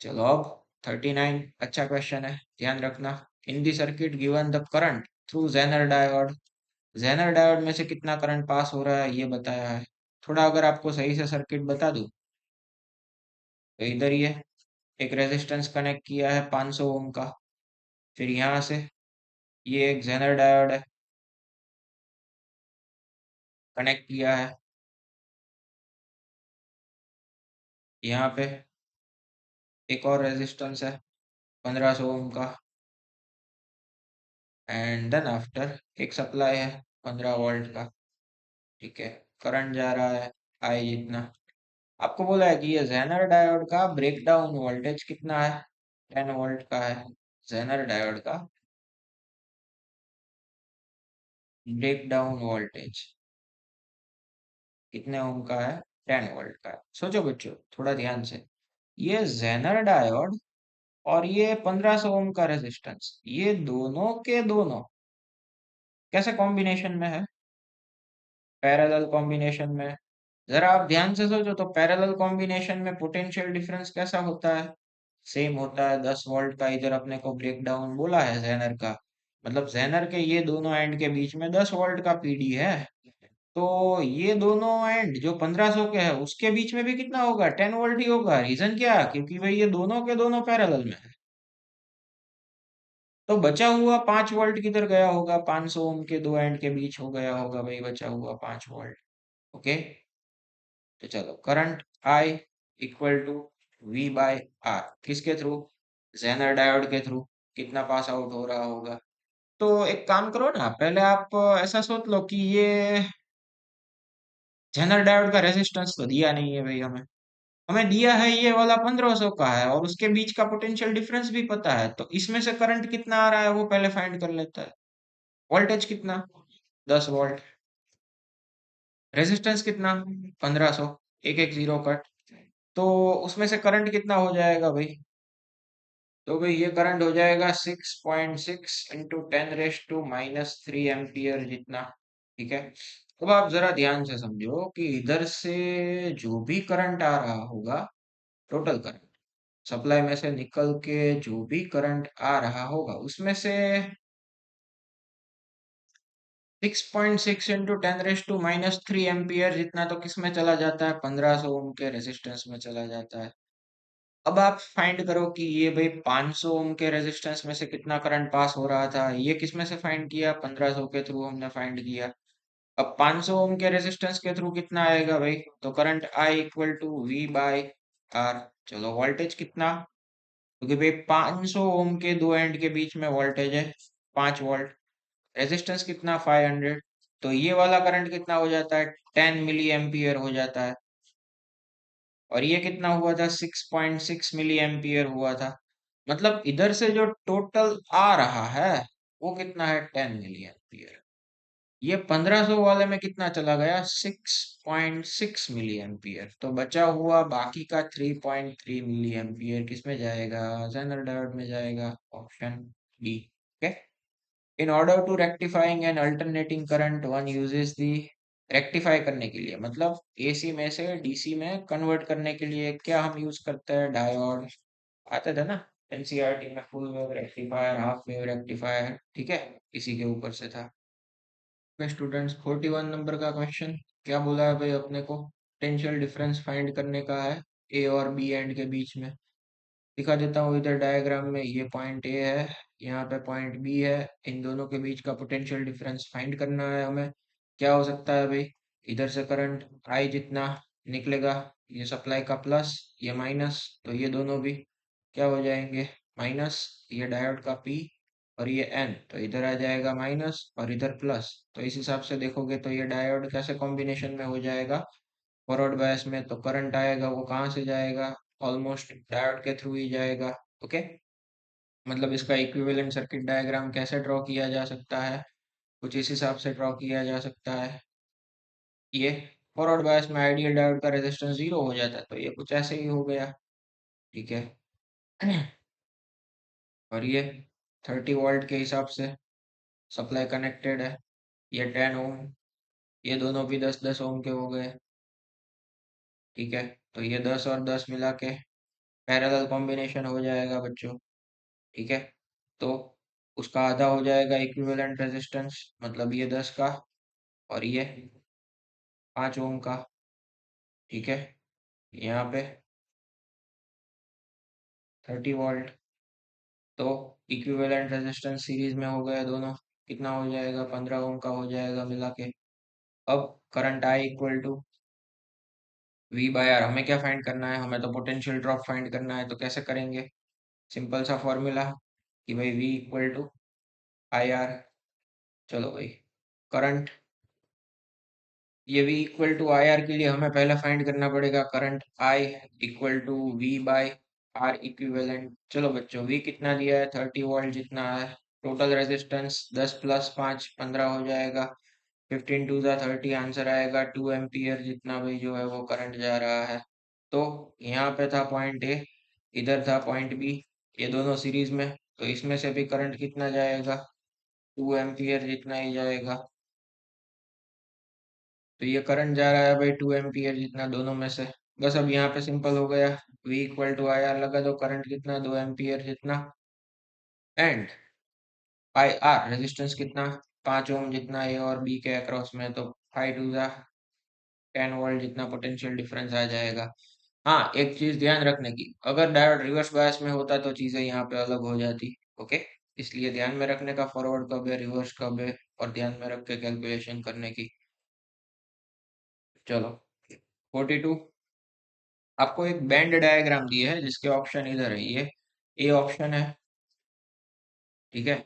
चलो अब 39, अच्छा क्वेश्चन है, ध्यान रखना। In the circuit given the current through Zener diode, Zener diode में से कितना करंट पास हो रहा है ये बताया है। थोड़ा अगर आपको सही से सर्किट बता दूं तो इधर ये एक रेजिस्टेंस कनेक्ट किया है 500 ओम का, फिर यहाँ से ये एक जेनर डायोड है कनेक्ट किया है, यहाँ पे एक और रेजिस्टेंस है 1500 ओम का, एंड देन आफ्टर एक सप्लाई है 15 वोल्ट का, ठीक है। करंट जा रहा है आई जितना। आपको बोला है कि ये जेनर डायोड का ब्रेकडाउन वोल्टेज कितना है? 10 वोल्ट का है। जेनर डायोड का ब्रेकडाउन वोल्टेज कितने ओम का है? 10 वोल्ट का है। सोचो बच्चों थोड़ा ध्यान से, ये जेनर डायोड और ये 1500 ओम का रेजिस्टेंस, ये दोनों के दोनों कैसे कॉम्बिनेशन में है? पैरेलल कॉम्बिनेशन में। जरा आप ध्यान से सोचो तो पैरेलल कॉम्बिनेशन में पोटेंशियल डिफरेंस कैसा होता है? सेम होता है, 10 वोल्ट का। इधर अपने को ब्रेक डाउन बोला है जेनर का, मतलब जेनर के ये दोनों एंड के बीच में 10 वोल्ट का पीडी है, तो ये दोनों एंड जो 1500 के है उसके बीच में भी कितना होगा? 10 वोल्ट ही होगा। रीजन क्या? क्योंकि भाई ये दोनों के दोनों पैरेलल में है। तो बचा हुआ 5 वोल्ट किधर गया होगा? 500 ओम के दो एंड के बीच हो गया होगा भाई बचा हुआ 5 वोल्ट, ओके। तो चलो current I equal to V by R, किसके थ्रू? जेनर डायोड के थ्रू। कितना पास आउट हो रहा होगा? तो एक काम करो ना, पहले आप ऐसा सोच लो कि ये जेनर डायोड का रेजिस्टेंस तो दिया नहीं है भाई हमें, हमें दिया है ये वाला 1500 का है, और उसके बीच का पोटेंशियल डिफरेंस भी पता है, तो इसमें से करंट कितना आ रहा है वो पहले फाइंड कर लेता है। वोल्टेज कितना? 10 वोल्ट। रेजिस्टेंस कितना? 1500। एक एक जीरो कट, तो उसमें से करंट कितना हो जाएगा भाई? तो भाई ये करंट हो जाएगा 6.6 × 10⁻³ - 3 एम्पियर जितना, ठीक है। अब आप जरा ध्यान से समझो कि इधर से जो भी करंट आ रहा होगा, टोटल करंट सप्लाई में से निकल के जो भी करंट आ रहा होगा उसमें से 6.6 × 10⁻³ - 3 एम्पियर जितना तो किस में चला जाता है? 1500 ओम के रेजिस्टेंस में चला जाता है। अब आप फाइंड करो कि ये भाई 500 ओम के रेजिस्टेंस में से कितना करंट पास हो रहा था, ये किस में से फाइंड किया? 1500 के थ्रू हमने फाइंड किया। अब 500 ओम के रेजिस्टेंस के थ्रू कितना आएगा भाई? तो current I equal to V by R. चलो वोल्टेज कितना? क्योंकि भाई 500 ओम के दो एंड के बीच में वोल्टेज है 5 वोल्ट, रेजिस्टेंस कितना? 500। तो ये वाला करंट कितना हो जाता है? 10 मिली एम्पियर हो जाता है। और ये कितना हुआ था, 6.6 मिली एम्पियर हुआ था। मतलब इधर से जो टोटल आ रहा है वो कितना है, 10 मिली एम्पियर। ये 1500 वाले में कितना चला गया, 6.6 मिली एम्पियर। तो बचा हुआ बाकी का 3.3 मिली एम्पियर किसमें जाएगा, जेनर डायोड में जाएगा, option D. Okay. In order to rectifying and alternating current one uses the, rectify करने के लिए मतलब एसी में से डीसी में कन्वर्ट करने के लिए क्या हम यूज करते हैं, डायोड। आते थे ना एनसीईआरटी में, full wave rectifier, half wave rectifier, ठीक है, इसी के ऊपर से था। स्टूडेंट्स 41 नंबर का क्वेश्चन क्या बोला है भाई अपने को, पोटेंशियल डिफरेंस फाइंड करने का है ए और बी एंड के बीच में। दिखा देता हूँ इधर डायग्राम में, ये पॉइंट ए है, यहाँ पे पॉइंट बी है, इन दोनों के बीच का पोटेंशियल डिफरेंस फाइंड करना है हमें। क्या हो सकता है भाई, इधर से करंट आई जितना निकलेगा, ये सप्लाई का प्लस, ये माइनस, तो ये दोनों भी क्या हो जाएंगे, माइनस। ये डायोड का पी और ये एन, तो इधर आ जाएगा माइनस और इधर प्लस। तो इस हिसाब से देखोगे तो ये डायोड कैसे कॉम्बिनेशन में हो जाएगा, फॉरवर्ड बायस में। तो करंट आएगा वो कहाँ से जाएगा, ऑलमोस्ट डायोड के थ्रू ही जाएगा। ओके। मतलब इसका इक्विवेलेंट सर्किट डायग्राम कैसे ड्रॉ किया जा सकता है, कुछ इस हिसाब से ड्रॉ किया जा सकता है। ये फॉरवर्ड बायस में आइडियल डायोड का रेजिस्टेंस 0 हो जाता है, तो ये कुछ ऐसे ही हो गया, ठीक है। और ये 30 वोल्ट के हिसाब से सप्लाई कनेक्टेड है, ये 10 ओम, ये दोनों भी 10-10 ओम के हो गए, ठीक है। तो ये 10 और 10 मिला के पैरेलल कॉम्बिनेशन हो जाएगा बच्चों, ठीक है। तो उसका आधा हो जाएगा इक्विवेलेंट रेजिस्टेंस, मतलब ये 10 का और ये 5 ओम का, ठीक है। यहाँ पे 30 वोल्ट, तो इक्विवेलेंट रेजिस्टेंस सीरीज में हो गया दोनों, कितना हो जाएगा, 15 ओम का हो जाएगा मिला के। अब current I equal to V by R, हमें क्या फाइंड करना है, हमें तो पोटेंशियल ड्रॉप फाइंड करना है। तो कैसे करेंगे, सिंपल सा फॉर्मूला कि भाई V equal to I R. चलो भाई, करंट, ये V equal to I R के लिए हमें पहले फाइंड करना पड़ेगा current I equal to V by R equivalent. चलो बच्चों, V कितना दिया है, 30 वोल्ट जितना है। टोटल रेजिस्टेंस 10 प्लस 5 15 हो जाएगा, 15 टू ज़ा 30, आंसर आएगा 2 एम्पियर जितना भाई जो है वो करंट जा रहा है। तो यहाँ पे था पॉइंट ए, इधर था पॉइंट बी, ये दोनों सीरीज में, तो इसमें से भी करंट कितना जाएगा, 2 एम्पियर जितना ही जाएगा। तो ये करंट जा रहा है भाई 2 एम्पियर जितना दोनों में से। बस अब यहाँ पे सिंपल हो गया, V equal to I R लगा दो, करंट कितना, 2 एम्पियर जितना, एंड आई आर रेजिस्टेंस कितना, 5 ओम जितना ए और बी के अक्रॉस में, तो 5 टू 10 वोल्ट जितना पोटेंशियल डिफरेंस आ जाएगा। हाँ, एक चीज ध्यान रखने की, अगर डायोड रिवर्स बायस में होता तो चीजें यहाँ पे अलग हो जाती। ओके, इसलिए ध्यान में रखने का फॉरवर्ड कब है, रिवर्स कब है, और ध्यान में रख के कैलकुलेशन करने की। चलो 42, आपको एक बैंड डायग्राम दिया है जिसके ऑप्शन इधर है, ये ए ऑप्शन है, ठीक है,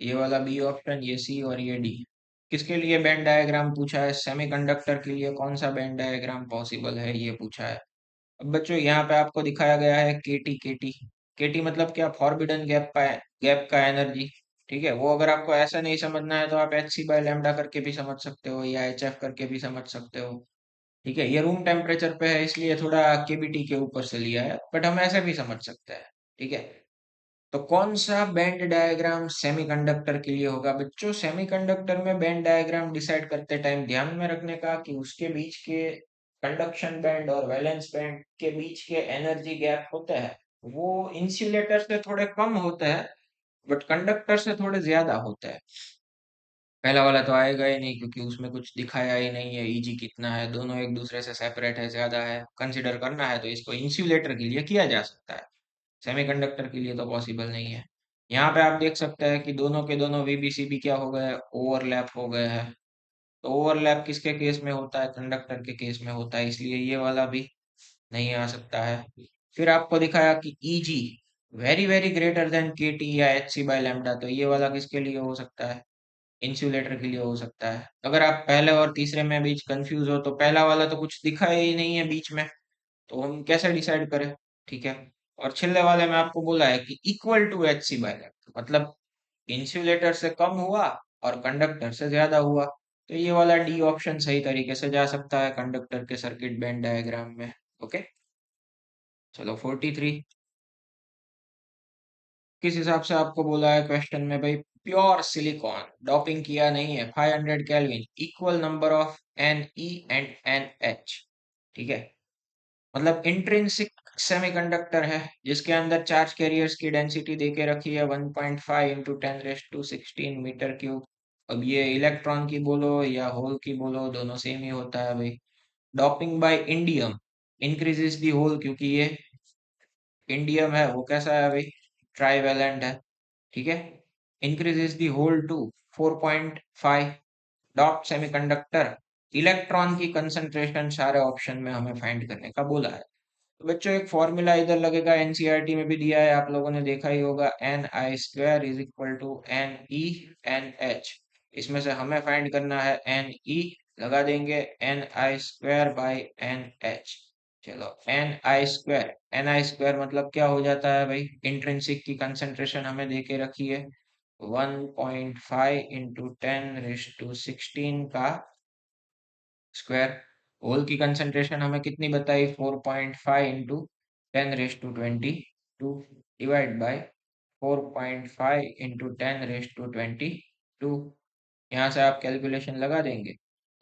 ये वाला बी ऑप्शन, ये सी और ये डी। किसके लिए बैंड डायग्राम पूछा है, सेमीकंडक्टर के लिए कौन सा बैंड डायग्राम पॉसिबल है ये पूछा है। अब बच्चों यहाँ पे आपको दिखाया गया है केटी, केटी, केटी मतलब क्या, फॉरबिडन गैप का एनर्जी, ठीक है। वो अगर आपको ऐसा नहीं समझना है तो आप एच सी बाय लैम्डा करके भी समझ सकते हो, या एच एफ करके भी समझ सकते हो, ठीक है। ये रूम टेम्परेचर पे है इसलिए थोड़ा केबीटी के ऊपर से लिया है, बट हम ऐसे भी समझ सकते हैं, ठीक है। तो कौन सा बैंड डायग्राम सेमीकंडक्टर के लिए होगा बच्चों, सेमीकंडक्टर में बैंड डायग्राम डिसाइड करते टाइम ध्यान में रखने का कि उसके बीच के कंडक्शन बैंड और वैलेंस बैंड के बीच के एनर्जी गैप होते हैं, वो इंसुलेटर से थोड़े कम होते हैं, बट कंडक्टर से थोड़े ज्यादा होते हैं। पहला वाला तो आएगा ही नहीं क्योंकि उसमें कुछ दिखाया ही नहीं है ईजी कितना है, दोनों एक दूसरे से सेपरेट है, ज्यादा है, कंसिडर करना है तो इसको इंसुलेटर के लिए किया जा सकता है, सेमीकंडक्टर के लिए तो पॉसिबल नहीं है। यहाँ पे आप देख सकते हैं कि दोनों के दोनों वीबीसीबी क्या हो गए, ओवरलैप हो गए हैं। तो ओवरलैप किसके केस में होता है, कंडक्टर के केस में होता है, इसलिए ये वाला भी नहीं आ सकता है। फिर आपको दिखाया कि E g very very greater than k T या एच सी बाय लैम्डा, तो ये वाला किसके लिए हो सकता है, इंसुलेटर के लिए हो सकता है। अगर आप पहले और तीसरे में बीच कंफ्यूज हो तो पहला वाला तो कुछ दिखा ही नहीं है बीच में, तो हम कैसे डिसाइड करें? ठीक है। और छिल्ले वाले में आपको बोला है कि equal to H C by lambda, मतलब इंसुलेटर से कम हुआ और कंडक्टर से ज्यादा हुआ। तो ये वाला डी ऑप्शन सही तरीके से जा सकता है कंडक्टर के सर्किट बेन डायग्राम में। ओके। चलो 43, किस हिसाब से आपको बोला है क्वेश्चन में भाई, प्योर सिलिकॉन डॉपिंग किया नहीं है 500 kelvin, equal number of N E and N H. ठीक है। मतलब इंट्रिंसिक सेमीकंडक्टर है जिसके अंदर चार्ज कैरियर्स की डेंसिटी देके रखी है 1.5 इंटू 10⁻16 मीटर क्यूब। अब ये इलेक्ट्रॉन की बोलो या होल की बोलो, दोनों सेम ही होता है भाई। Doping by indium increases the hole, क्योंकि ये इंडियम है वो कैसा है भाई, ट्राईवैलेंट है। ठीक है। Increases the hole to 4.5। Dot semiconductor electron की कंसंट्रेशन सारे ऑप्शन में हमें फाइंड करने का बोला है। तो बच्चों एक फॉर्मूला इधर लगेगा, एनसीईआरटी में भी दिया है, आप लोगों ने देखा ही होगा, N I square is equal to N E N H. इसमें से हमें फाइंड करना है एन ई, लगा देंगे N I square by N H. चलो एन आई स्क्वायर मतलब क्या हो जाता है भाई, इंट्रिंसिक की कंसंट्रेशन हमें देके रखी है 1.5 इंटू 10⁻16 का स्क्वायर। होल की कंसंट्रेशन हमें कितनी बताई, 4.5 इंटू 10⁻22 डिवाइड बाय 4.5 इंटू 10⁻22। यहाँ से आप कैलकुलेशन लगा देंगे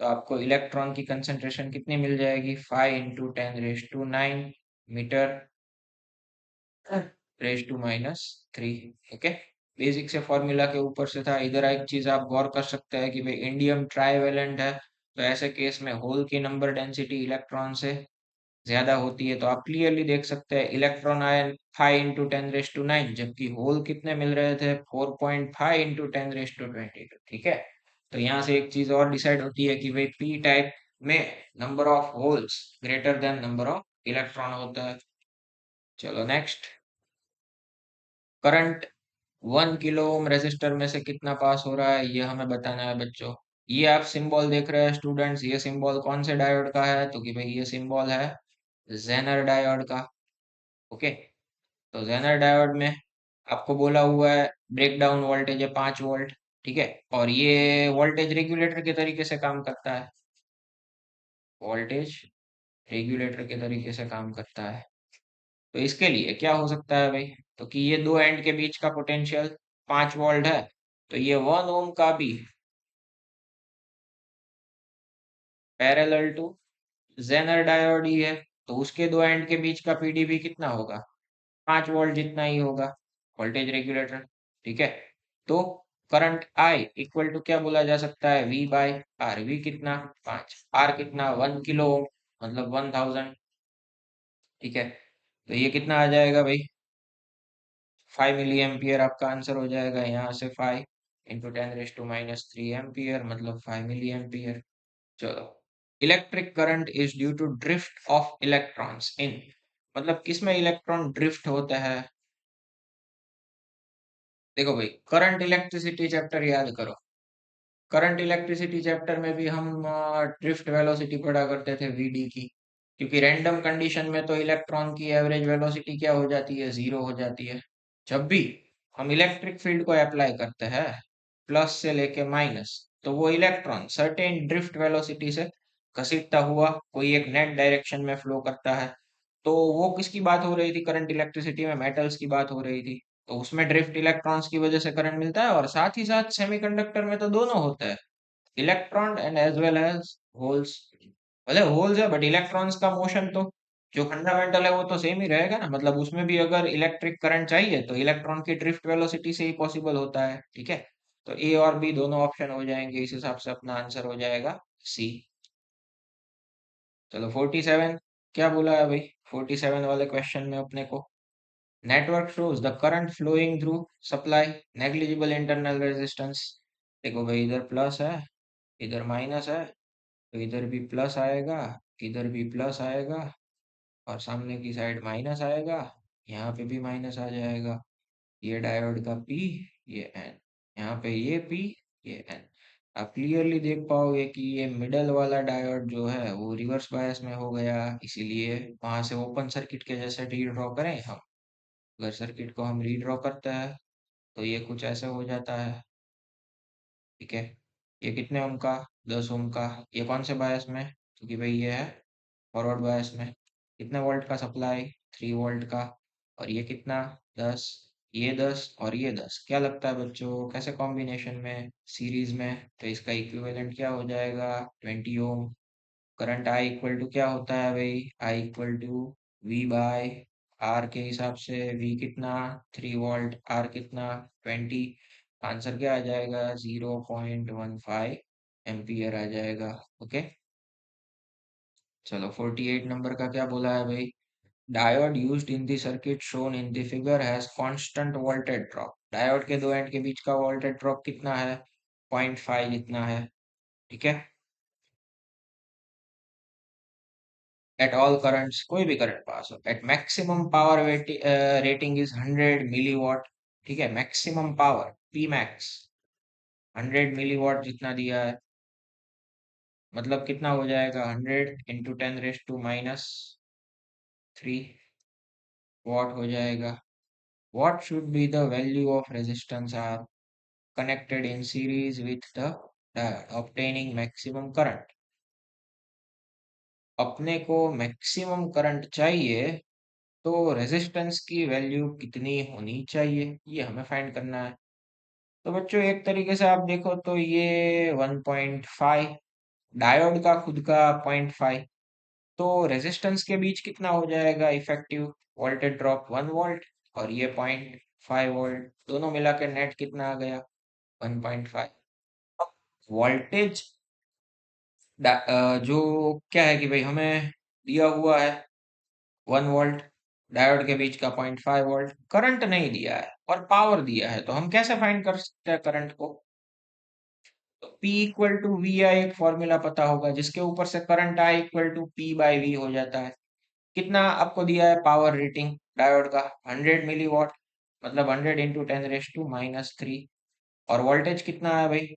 तो आपको इलेक्ट्रॉन की कंसंट्रेशन कितनी मिल जाएगी, 5 into 10⁻9 metre raise to -3। Okay. Basic से फॉर्मूला के ऊपर से था। इधर एक चीज आप गौर कर सकते हैं कि भाई इंडियम ट्राईवेलेंट है, तो ऐसे केस में होल की नंबर डेंसिटी इलेक्ट्रॉन से ज्यादा होती है। तो आप क्लियरली देख सकते हैं इलेक्ट्रॉन आए 5 इंटू 10⁻9, जबकि होल कितने मिल रहे थे 4.5 इंटू 10⁻22। ठीक है। तो यहाँ से एक चीज और डिसाइड होती है कि भाई पी टाइप में number of holes greater than number of electron होता है। चलो next, current 1 kilo ohm resistor में से कितना पास हो रहा है ये हमें बताना है बच्चों। ये आप सिंबल देख रहे हैं स्टूडेंट्स, ये सिंबल कौन से डायोड का है, तो कि भाई ये सिंबल है जेनर डायोड का। ओके। तो जेनर डायोड में आपको बोला हुआ है ब्रेक डाउन वोल्टेज है 5 वोल्ट। ठीक है। और ये वोल्टेज रेगुलेटर के तरीके से काम करता है, वोल्टेज रेगुलेटर के तरीके से काम करता है। तो इसके लिए क्या हो सकता है भाई, तो कि ये दो एंड के बीच का पोटेंशियल 5 वोल्ट है, तो ये 1 ओम का भी पैरेलल टू जेनर डायोड ही है, तो उसके दो एंड के बीच का पीडी भी कितना होगा, 5 वोल्ट जितना ही होगा, वोल्टेज रेगुलेटर। ठीक है। तो करंट आई इक्वल टू क्या बोला जा सकता है, वी बाई आर। वी कितना 5, आर कितना 1 किलो ओम, मतलब 1000। ठीक है। तो ये कितना आ जाएगा भाई, 5 मिली एम्पियर आपका आंसर हो जाएगा। यहाँ से 5 इंटू 10⁻³ एम्पियर, मतलब 5 मिली एम्पियर। चलो, electric current is due to drift of electrons in, मतलब किसमें इलेक्ट्रॉन ड्रिफ्ट होता है। देखो भाई, करंट इलेक्ट्रिसिटी चैप्टर याद करो। करंट इलेक्ट्रिसिटी चैप्टर में भी हम ड्रिफ्ट वेलोसिटी पढ़ा करते थे वीडी की, क्योंकि रैंडम कंडीशन में तो इलेक्ट्रॉन की एवरेज वेलोसिटी क्या हो जाती है, 0 हो जाती है। जब भी हम इलेक्ट्रिक फील्ड को अप्लाई करते हैं प्लस से लेके माइनस, तो वो इलेक्ट्रॉन सर्टेन ड्रिफ्ट वेलोसिटी से घसीटता हुआ कोई एक नेट डायरेक्शन में फ्लो करता है। तो वो किसकी बात हो रही थी, करंट इलेक्ट्रिसिटी में मेटल्स की बात हो रही थी। तो उसमें ड्रिफ्ट इलेक्ट्रॉन्स की वजह से करंट मिलता है, और साथ ही साथ सेमीकंडक्टर में तो दोनों होता है, electron and as well as holes. भले होल्स है बट इलेक्ट्रॉन्स का मोशन तो जो फंडामेंटल है वो तो सेम ही रहेगा ना, मतलब उसमें भी अगर इलेक्ट्रिक करंट चाहिए तो इलेक्ट्रॉन की ड्रिफ्ट वेलोसिटी से ही पॉसिबल होता है। ठीक है। तो ए और बी दोनों ऑप्शन हो जाएंगे, इस हिसाब से अपना आंसर हो जाएगा सी। चलो 47, क्या बोला है भाई 47 वाले क्वेश्चन में अपने को, network shows the current flowing through supply negligible internal resistance। देखो भाई, इधर प्लस है इधर माइनस है, तो इधर भी प्लस आएगा इधर भी प्लस आएगा, और सामने की साइड माइनस आएगा, यहाँ पे भी माइनस आ जाएगा। ये डायोड का पी, ये एन, यहाँ पे ये पी, ये एन। आप क्लियरली देख पाओगे कि ये मिडल वाला डायोड जो है वो रिवर्स बायस में हो गया, इसीलिए वहां से ओपन सर्किट के जैसे रीड्रॉ करें हम। अगर सर्किट को हम रीड्रॉ करते हैं तो ये कुछ ऐसे हो जाता है। ठीक है, ये कितने ओम का, 10 ओम का। ये कौन से बायस में, क्योंकि भाई ये है फॉरवर्ड बायस में। कितने वोल्ट का सप्लाई, 3 वोल्ट का। और ये कितना, 10। ये 10 और ये 10, क्या लगता है बच्चों कैसे कॉम्बिनेशन में, सीरीज में, तो इसका इक्विवेलेंट क्या हो जाएगा, 20 ohm. Current I equal to क्या होता है भाई, I equal to V by R के हिसाब से। वी कितना, 3 वोल्ट, आर कितना, 20। आंसर क्या आ जाएगा, 0.15 एम्पियर आ जाएगा। ओके, चलो 48 नंबर का क्या बोला है भाई। Diode used in the circuit shown in the figure has constant voltage drop. Diode के दो एंड के बीच का वोल्टेज ड्रॉप कितना है, 0.5 जितना है। ठीक है, एट ऑल करंट्स, कोई भी करंट पास हो, at maximum power rating is 100 milliwatt. ठीक है, maximum power P max 100 milliwatt जितना दिया है, मतलब कितना हो जाएगा, 100 × 10⁻³ वॉट हो जाएगा। What should be the value of resistance are connected in series with the diode obtaining maximum current? अपने को मैक्सिमम करंट चाहिए, तो रेजिस्टेंस की वैल्यू कितनी होनी चाहिए ये हमें फाइंड करना है। तो बच्चों एक तरीके से आप देखो तो ये 1.5, डायोड का खुद का 0.5, तो रेजिस्टेंस के बीच कितना हो जाएगा इफेक्टिव वोल्टेज ड्रॉप, 1 वोल्ट। और ये 0.5 वोल्ट, दोनों मिला के नेट कितना आ गया, 1.5। वोल्टेज जो क्या है कि भाई हमें दिया हुआ है 1 वोल्ट, डायोड के बीच का 0.5 वोल्ट, करंट नहीं दिया है और पावर दिया है, तो हम कैसे फाइंड कर सकते हैं करंट को। तो P equal to V I, एक फॉर्मूला पता होगा जिसके ऊपर से current I equal to P by V हो जाता है। कितना आपको दिया है पावर रेटिंग डायोड का, 100 मिलीवॉट, मतलब 100 × 10⁻³ और वोल्टेज कितना है भाई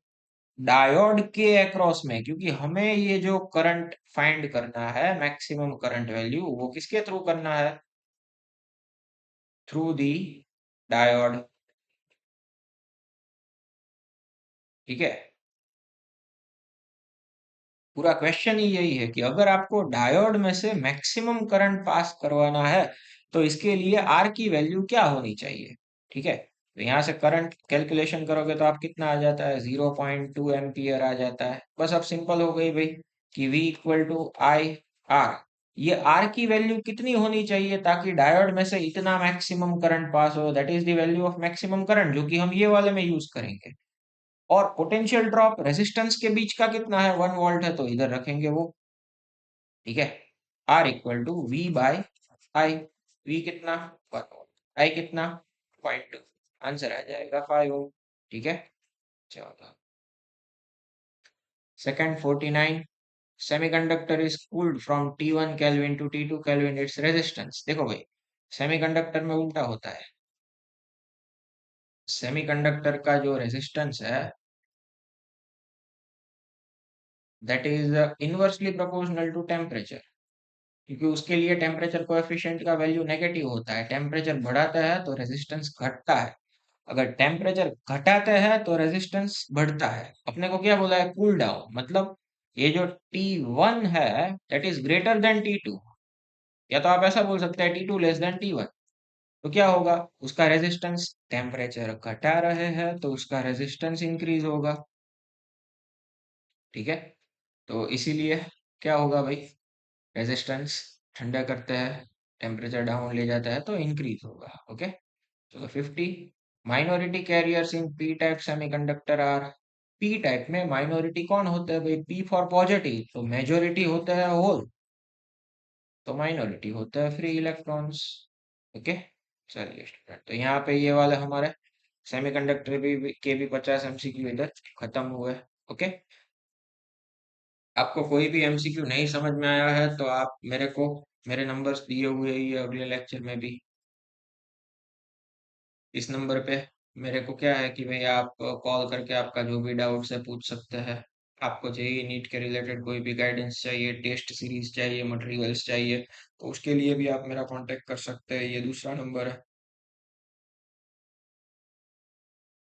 डायोड के अक्रॉस में, क्योंकि हमें ये जो करंट फाइंड करना है मैक्सिमम करंट वैल्यू, वो किसके थ्रू करना है, थ्रू दी डायोड। ठीक है, पूरा क्वेश्चन ही यही है कि अगर आपको डायोड में से मैक्सिमम करंट पास करवाना है तो इसके लिए आर की वैल्यू क्या होनी चाहिए। ठीक है, तो यहाँ से करंट कैलकुलेशन करोगे तो आप कितना आ जाता है, 0.2 एम्पियर आ जाता है। बस अब सिंपल हो गई भाई कि V equal to I R. ये आर की वैल्यू कितनी होनी चाहिए ताकि डायोड में से इतना मैक्सिमम करंट पास हो, that is the value of maximum current, जो कि हम ये वाले में यूज करेंगे। और पोटेंशियल ड्रॉप रेजिस्टेंस के बीच का कितना है, 1 वोल्ट है, तो इधर रखेंगे वो। ठीक है, R equal to V by I. V कितना, 1 वोल्ट, आई कितना, 0.2। आंसर आ जाएगा 5 ओम। ठीक है, चलो second 49, semiconductor is cooled from T1 kelvin to T2 kelvin, its resistance. देखो भाई, सेमीकंडक्टर में उल्टा होता है। सेमीकंडक्टर का जो रेजिस्टेंस है that is inversely proportional to temperature, क्योंकि उसके लिए टेम्परेचर कोएफिशिएंट का वैल्यू नेगेटिव होता है। टेम्परेचर बढ़ाता है तो रेजिस्टेंस घटता है, अगर टेम्परेचर घटाते हैं तो रेजिस्टेंस बढ़ता है। अपने को क्या बोला है, कूल डाउन, मतलब ये जो T1 है that is greater than T2, या तो आप ऐसा बोल सकते हैं T2 लेस देन T1। तो क्या होगा, उसका रेजिस्टेंस, टेम्परेचर घटा रहे हैं तो उसका रेजिस्टेंस इंक्रीज होगा। ठीक है, तो इसीलिए क्या होगा भाई, रेजिस्टेंस ठंडा करते हैं, टेम्परेचर डाउन ले जाता है तो इंक्रीज होगा। ओके, चलो 50, minority carriers in P type semiconductor are. P type में माइनॉरिटी कौन होता है भाई, पी फॉर पॉजिटिव, तो मेजोरिटी होता है होल, तो माइनॉरिटी होता है फ्री इलेक्ट्रॉन्स। ओके, चलिए स्टूडेंट, तो यहाँ पे ये वाले हमारे सेमीकंडक्टर के भी 50 MCQ इधर खत्म हुए। ओके, आपको कोई भी MCQ नहीं समझ में आया है तो आप मेरे को, मेरे नंबर्स दिए हुए ही है अगले लेक्चर में भी, इस नंबर पे मेरे को क्या है कि भाई आप कॉल करके आपका जो भी डाउट्स है पूछ सकते हैं। आपको चाहिए नीट के रिलेटेड कोई भी गाइडेंस चाहिए, टेस्ट सीरीज चाहिए, मटेरियल्स चाहिए, तो उसके लिए भी आप मेरा कांटेक्ट कर सकते हैं। ये दूसरा नंबर है।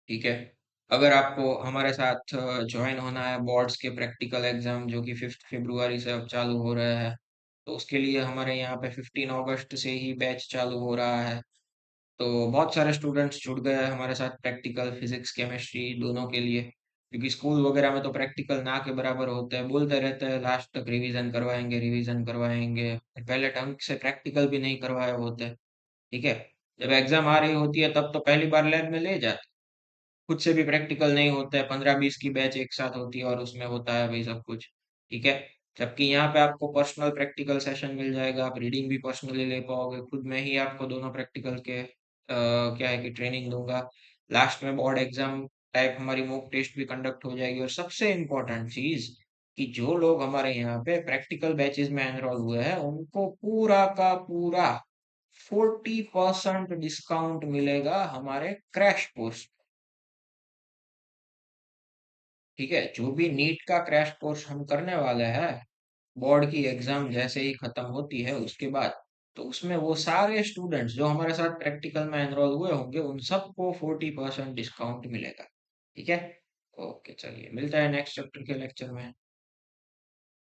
ठीक है। अगर आपको हमारे साथ ज्वाइन होना है बोर्ड्स के प्रैक्टिकल एग्जाम जो कि 5 फरवरी से अब चालू हो रहे हैं, तो उसके लिए हमारे यहाँ पे 15 अगस्त से ही बैच चालू हो रहा है। तो बहुत सारे स्टूडेंट्स जुड़ गए हैं हमारे साथ प्रैक्टिकल फिजिक्स केमिस्ट्री दोनों के लिए, क्योंकि स्कूल वगैरह में तो प्रैक्टिकल ना के बराबर होते हैं, बोलते रहते हैं लास्ट तक रिवीजन करवाएंगे रिवीजन करवाएंगे, पहले ढंग से प्रैक्टिकल भी नहीं करवाए होते। ठीक है। जब एग्जाम आ रही होती है तब तो पहली बार लैब में ले जाते, खुद से भी प्रैक्टिकल नहीं होता है, 15-20 की बैच एक साथ होती है और उसमें होता है भाई सब कुछ। ठीक है। जबकि यहाँ पे आपको पर्सनल प्रैक्टिकल सेशन मिल जाएगा, आप रीडिंग भी पर्सनली ले पाओगे, खुद में ही आपको दोनों प्रैक्टिकल के क्या है कि ट्रेनिंग दूंगा। लास्ट में बोर्ड एग्जाम टाइप हमारी मॉक टेस्ट भी कंडक्ट हो जाएगी, और सबसे इम्पोर्टेंट चीज कि जो लोग हमारे यहाँ पे प्रैक्टिकल बैचेस में एनरोल हुए हैं उनको पूरा का पूरा 40% डिस्काउंट मिलेगा हमारे क्रैश कोर्स। ठीक है। जो भी नीट का क्रैश कोर्स हम करने वाले हैं बोर्ड की एग्जाम जैसे ही खत्म होती है उसके बाद, तो उसमें वो सारे स्टूडेंट्स जो हमारे साथ प्रैक्टिकल में एनरोल हुए होंगे उन सबको 40% डिस्काउंट मिलेगा। ठीक है। ओके, चलिए मिलता है नेक्स्ट चैप्टर के लेक्चर में।